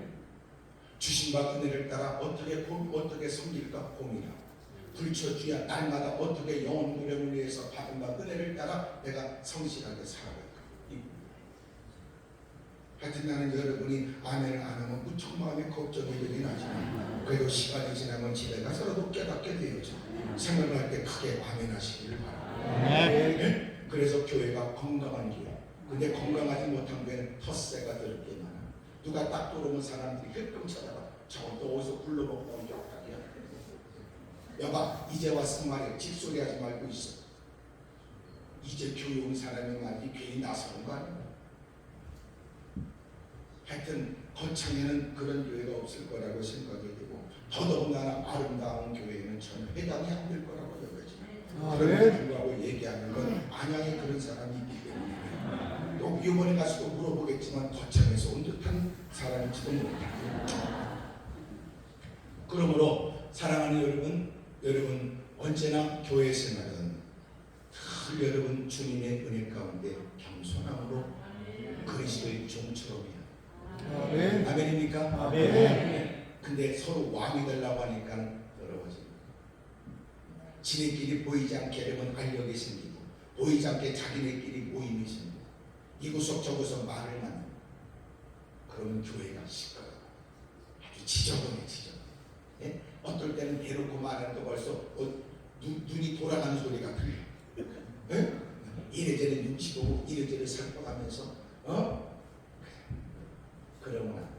주신 바 은혜를 따라 어떻게 섬길까 고민하고 불처주야 날마다 어떻게 영혼 무령을 위해서 받은 바 은혜를 따라 내가 성실하게 살아갈까. 하여튼 나는 여러분이 아멘을 안 하면 무척 마음에 걱정이 되긴 하지만 그래도 시간이 지나면 집에 가서라도 깨닫게 되어져. 생각할 때 크게 아멘 하시기를 바랍니다. 네? 그래서 교회가 건강한 교회. 근데 건강하지 못한 교회는 텃세가 될 게 많아. 누가 딱 들어오면 사람들이 힐끔 쳐다봐. 저것도 어디서 굴러먹다 온 격하기야. 여봐 이제 와서 말이야. 집소리 하지 말고 있어. 이제 교회 온 사람이 말이 괜히 나서는 거 아니야. 하여튼 거창에는 그런 교회가 없을 거라고 생각이 되고 더더군다나 아름다운 교회는 전혀 해당이 안 될 거라고 여겨집니다. 아멘. 그럼에도 불구하고 얘기하는 건 안양에 그런 사람이 있기 때문에 또 이번에 가서도 물어보겠지만 거창에서 온 듯한 사람일지도 모릅니다. 그러므로 사랑하는 여러분 언제나 교회 생활은 늘 여러분 주님의 은혜 가운데 겸손함으로 그리스도의 종처럼이야. 아멘. 아멘입니까? 아멘. 근데 서로 왕이 되려고 하니까 어려워집니다. 지네끼리 보이지 않게 여러분 알력이 생기고 보이지 않게 자기네끼리 모임이 생기고 이구석 저구석 말을 만나고 그러면 교회가 시끄러워. 아주 지저분해 지저분해. 예? 어떨 때는 대놓고 말하는 또 벌써 눈이 돌아가는 소리가 들려. 예? 이래저래 눈치 보고 이래저래 살펴가면서 그러구나.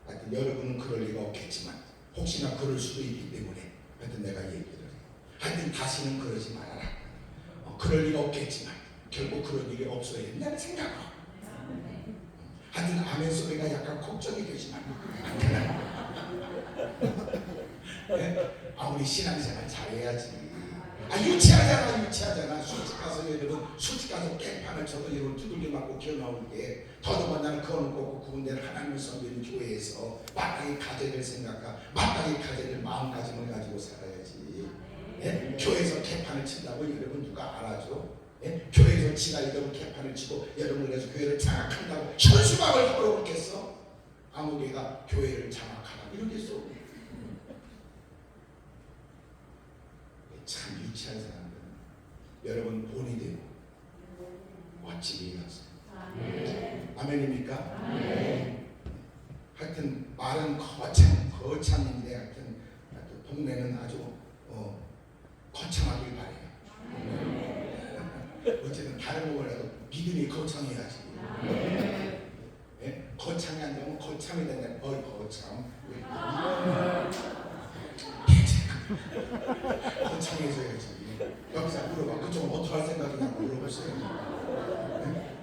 하여튼 여러분은 그럴 리가 없겠지만 혹시나 그럴 수도 있기 때문에 하여튼 내가 얘기를 해. 하여튼 다시는 그러지 말아라. 그럴 리가 없겠지만 결국 그런 일이 없어야 된다는 생각으로. 하여튼 아멘 소리가 약간 걱정이 되지만 네? 우리 신앙생활 잘해야지. 유치하잖아. 술집 가서 여러분 술집 가서 깽판을 쳐도 여러분 두들겨 맞고 기어나올 때 더더군다나 그거는 꼭 구분 데는 하나님을 섬기는 교회에서 마땅히 가정을 생각하고 마땅히 가정을 마음가짐을 가지고 살아야지. 예? 교회에서 깽판을 친다고 여러분 누가 알아줘? 예? 교회에서 지가 이러고 깽판을 치고 여러분 그래서 교회를 장악한다고 현수막을 걸어놓겠어? 아무 교회가 교회를 장악하라 이러겠어? 참 유치한 사람들은 여러분 본이 되고 멋지게 일하세요. 아멘입니까? 하여튼 말은 거창인데 하여튼 동네는 아주 거창하길 바래요. 어쨌든 다른 거 몰라도 믿음이 거창해야지. 예? 거창이 안 되면 거참이 된다. 거참. 거창해서 해야지. 여기서 물어봐. 그쪽은 어떻게 할 생각이냐고 물어보세요. 네?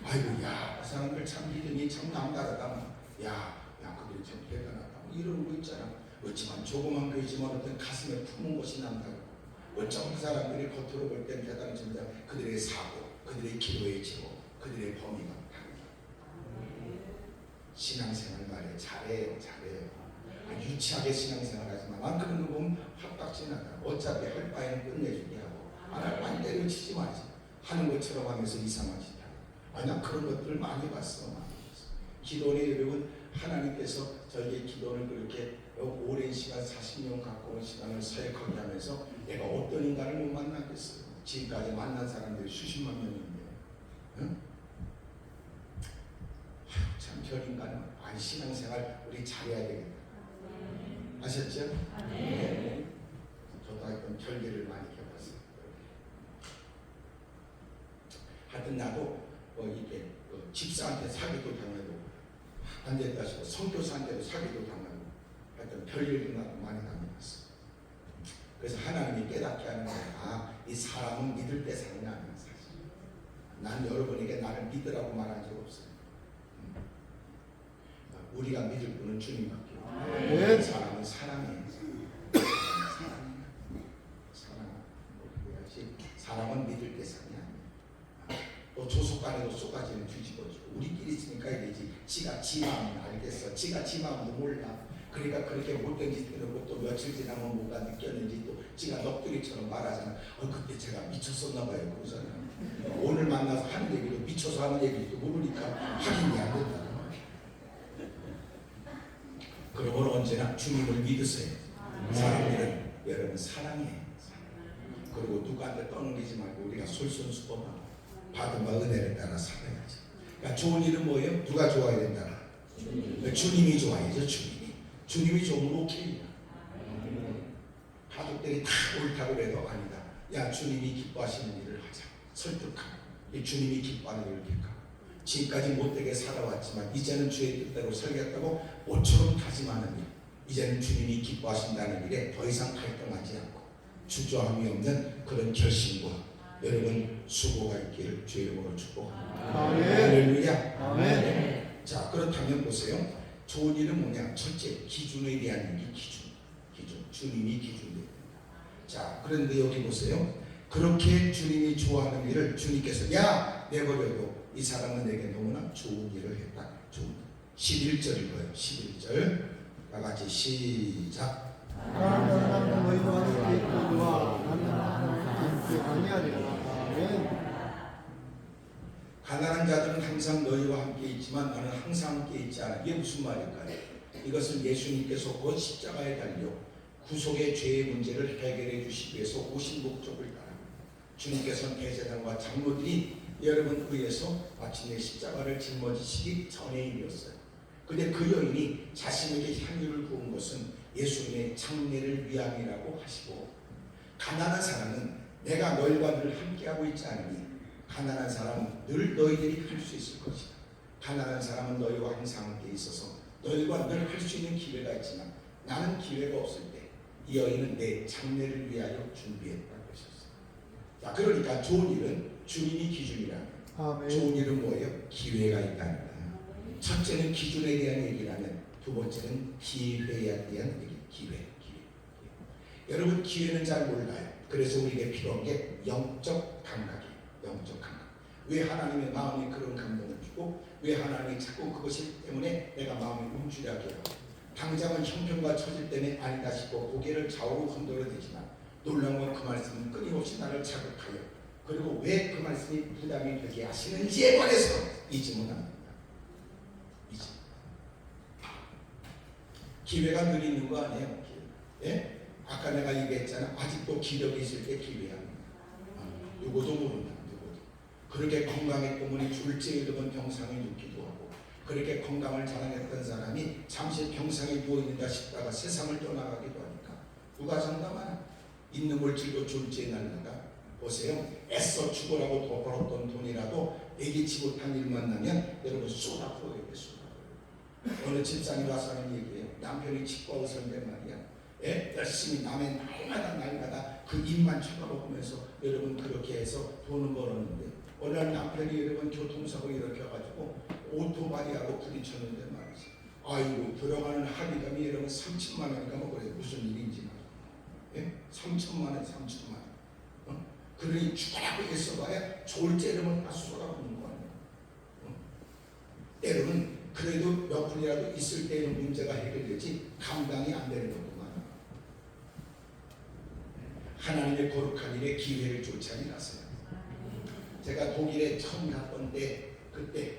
아이고 그 사람들 참 믿음이 참 남다르다. 그들이 참 대단하다. 이러고 있잖아. 그렇지만 조그만 교회지만 어떤 가슴에 품은 것이 남다르고 어쩌면 그 사람들이 겉으로 볼 땐 대단하지만 그들의 사고, 그들의 기도의 제목, 그들의 범위가 다릅니다. 신앙생활 말에 잘해요. 유치하게 신앙생활 하지만 난 그런 거 보면 합박지나다. 어차피 할 바에는 끝내주게 하고 안 할 바엔 때려치지 마지. 하는 것처럼 하면서 이상한 짓 하고. 난 그런 것들을 많이 봤어. 기도원에 여러분 하나님께서 저에게 기도를 그렇게 오랜 시간 40년 가까운 시간을 사역하게 하면서 내가 어떤 인간을 못 만나겠어요. 지금까지 만난 사람들이 수십만 명인데 응? 참 별인간은 신앙생활 우리 잘해야 되겠다. 아셨죠? 네. 저도 하여튼 별일을 많이 겪었어요. 하여튼 나도 이게 집사한테 사기도 당하고 안 됐다 싶어 선교사한테도 사기도 당하고 하여튼 별일도 나도 많이 당해봤어. 그래서 하나님이 깨닫게 하는 거야. 이 사람은 믿을 대상이 아니야 사실. 난 여러분에게 나를 믿으라고 말한 적 없어요. 우리가 믿을 분은 주님밖에 없어요. 사람은 사랑해. 사람은 믿을 대상이 아니야. 또 조속간에도 쏟아지는 뒤집어지고 우리끼리 있으니까 이러지. 지가 지 마음은 알겠어. 지가 지 마음도 몰라. 그러니까 그렇게 못된 짓 들었고 또 며칠 지나면 뭐가 느꼈는지 또 지가 넋두리처럼 말하잖아. 그때 제가 미쳤었나 봐요. 그러잖아. 오늘 만나서 하는 얘기도 미쳐서 하는 얘기도 모르니까 확인이 안 된다. 그러므로 언제나 주님을 믿으세요. 사람들은 여러분 사랑해. 그리고 누구한테 떠넘기지 말고 우리가 솔선수범하고 받은 바 은혜를 따라 살아야지. 그러니까 좋은 일은 뭐예요? 누가 좋아야 된다? 주님이 좋아야죠. 주님이 좋으면 오케이야. 가족들이 다 옳다고 해도 아니다. 주님이 기뻐하시는 일을 하자. 설득하고 주님이 기뻐하는 일을 택하고 지금까지 못되게 살아왔지만 이제는 주의 뜻대로 살겠다고 모처럼 다짐하는 일, 이제는 주님이 기뻐하신다는 일에 더 이상 갈등하지 않고 주저함이 없는 그런 결심과 여러분 수고가 있기를 주의 이름으로 축복합니다. 할렐루야. 아멘. 자, 그렇다면 보세요. 좋은 일은 뭐냐? 첫째, 기준에 대한 얘기. 기준. 주님이 기준입니다. 자, 그런데 여기 보세요. 그렇게 주님이 좋아하는 일을 주님께서 야 내버려도 이 사람은 내게 너무나 좋은 일을 했다. 좋은 11절일 거예요. 11절 다 같이 시작. 가난한 사람은 너희와 함께 있거니와 나는 함께 아니하리라. 아멘. 가난한 자들은 항상 너희와 함께 있지만 나는 항상 함께 있지 않아. 이게 무슨 말일까요? 이것은 예수님께서 그 십자가에 달려 구속의 죄의 문제를 해결해 주시기 위해서 오신 목적을 따라 주님께서는 대제사장과 장로들이 여러분 위해서 마침내 십자가를 짊어지시기 전의 일이었어요. 근데 그 여인이 자신에게 향유를 부은 것은 예수님의 장례를 위함이라고 하시고, 가난한 사람은 내가 너희와 늘 함께하고 있지 않으니 가난한 사람은 늘 너희들이 할 수 있을 것이다. 가난한 사람은 너희와 항상 함께 있어서 너희와 늘 할 수 있는 기회가 있지만 나는 기회가 없을 때 이 여인은 내 장례를 위하여 준비했다고 하셨어요. 자, 그러니까 좋은 일은 주님이 기준이라면 아멘. 좋은 일은 뭐예요? 기회가 있다는 거예요. 첫째는 기준에 대한 얘기라면 두 번째는 기회에 대한 얘기. 기회. 여러분 기회는 잘 몰라요. 그래서 우리에게 필요한 게 영적 감각이에요. 영적 감각. 왜 하나님의 마음이 그런 감동을 주고 왜 하나님이 자꾸 그것이 때문에 내가 마음이 움츠려게 하고 당장은 형편과 처질 때문에 아니다 싶고 고개를 좌우로 흔들어대지만 놀라운 건 그 말씀은 끊임없이 나를 자극하여 그리고 왜 그 말씀이 부담이 되게 하시는지에 관해서 잊으면 안 됩니다. 잊으면. 기회가 늘 있는 거 아니에요? 예? 아까 내가 얘기했잖아. 아직도 기력이 있을 때 기회합니다. 누구도 모른다. 누구도. 그렇게 건강했고 보니 줄지에 이르면 병상에 눕기도 하고 그렇게 건강을 자랑했던 사람이 잠시 병상에 누워있는가 싶다가 세상을 떠나가기도 하니까 누가 장담하나? 있는 물질도 줄지에 날다가 보세요. 애써 죽으라고 더 벌었던 돈이라도 예기치 못한 일 만나면 여러분 쏟아부어야 돼. 쏟아부어야. 어느 집사님 와서 하는 얘기예요. 남편이 치과 의사인데 말이야. 예? 열심히 남의 날마다 그 입만 쳐다보면서 여러분 그렇게 해서 돈을 벌었는데 어느 날 남편이 여러분 교통사고 일으켜가지고 오토바이하고 부딪혔는데 말이지. 아이고 들어가는 합의금이 여러분 3천만 원인가 뭐 그래. 무슨 일인지 말이야. 예? 3천만 원, 3천만 원. 어? 그러니 죽으라고 했어봐야 졸제 이러면 다 쏟아붓는 거 아니야. 때로는 그래도 몇 분이라도 있을 때는 문제가 해결되지 감당이 안 되는 것도 많아. 하나님의 거룩한 일에 기회를 쫓아 일하세요. 제가 독일에 처음 갔던 때 그때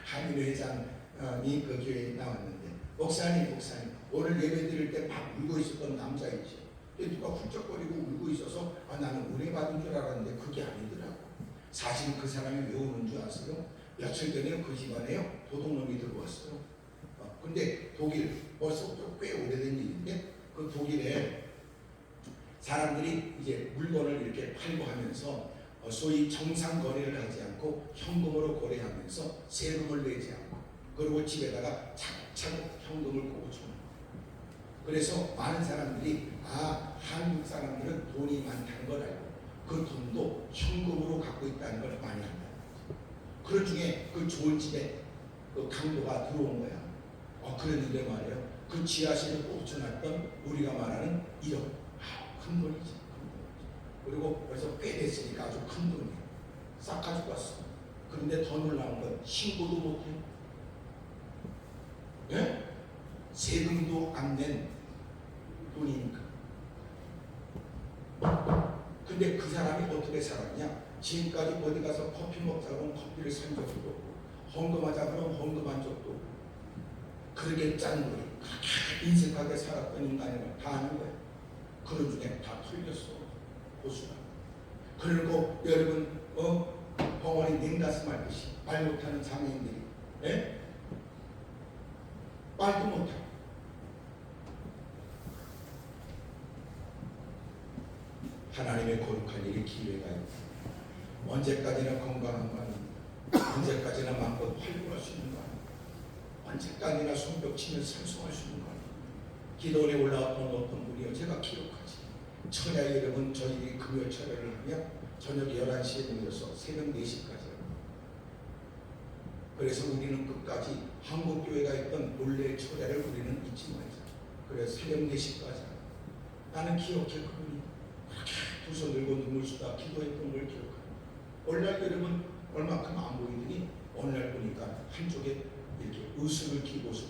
한일 회장이 그 교회에 나왔는데 목사님 오늘 예배 드릴 때 막 울고 있었던 남자이지. 누가 훌쩍거리고 울고 있어서 나는 은혜 받은 줄 알았는데 그게 아니더라고. 사실 그 사람이 왜 우는 줄 아세요? 며칠 전에 그 집안에요 도둑놈이 들어왔어요. 근데 독일 벌써 꽤 오래된 일인데 그 독일에 사람들이 이제 물건을 이렇게 팔고 하면서 소위 정상 거래를 하지 않고 현금으로 거래하면서 세금을 내지 않고 그리고 집에다가 차곡차곡 현금을 꽂아놓는 거예요. 그래서 많은 사람들이 한국 사람들은 돈이 많다는 걸 알고 그 돈도 현금으로 갖고 있다는 걸 많이 안다. 그런 중에 그 좋은 집에 그 강도가 들어온 거야. 그랬는데 말이에요. 그 지하실에 꽂혀놨던 우리가 말하는 1억. 큰 돈이지. 그리고 벌써 꽤 됐으니까 아주 큰 돈이야. 싹 가지고 왔어. 그런데 더 놀라운 건 신고도 못해. 예? 세금도 안 낸 돈이니까. 근데 그 사람이 어떻게 살았냐? 지금까지 어디 가서 커피 먹자고 하면 커피를 산 적도 없고 헌금하자 그러면 헌금한 적도 없고 그렇게 짠 거예요. 그렇게 인색하게 살았던 인간이라고 다 아는 거예요. 그런 중에 다 털렸어. 보수가. 그리고 여러분 벙어리 냉가슴 앓듯이 말 못하는 장애인들이 말도 못하고 하나님의 거룩한 일이 기회가 있다. 언제까지나 건강한 거 아닙니다. 언제까지나 마음껏 활동할 수 있는 거 아닙니다. 언제까지나 손뼉 치며 찬송할 수 있는 거 아닙니다. 기도원에 올라왔던 어떤 분이요. 제가 기억하지. 철야 여러분 저희들이 금요 철야를 하며 저녁 11시에 모여서 새벽 4시까지 그래서 우리는 끝까지 한국교회가 있던 본래 철야를 우리는 잊지 말자. 그래서 새벽 4시까지 나는 기억해 그분이 그렇게 두 손 들고 눈물 쏟아 기도했던 걸 기억합니다. 어느 날 여러분 얼마큼 안 보이더니 어느 날 보니까 한쪽에 이렇게 의식을 끼고서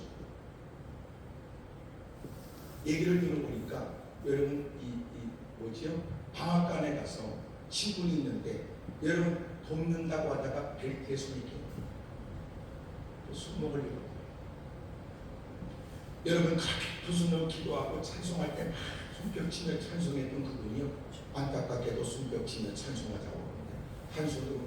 얘기를 들어보니까 여러분 뭐지요? 방앗간에 가서 친구는 있는데 여러분 돕는다고 하다가 벨트에 손이 끼고 술 먹으려고 여러분 그렇게 두 손으로 기도하고 찬송할 때 막 손뼉치며 찬송했던 그분이요 안타깝게도 손뼉치며 찬송하자고 하는데 한 손으로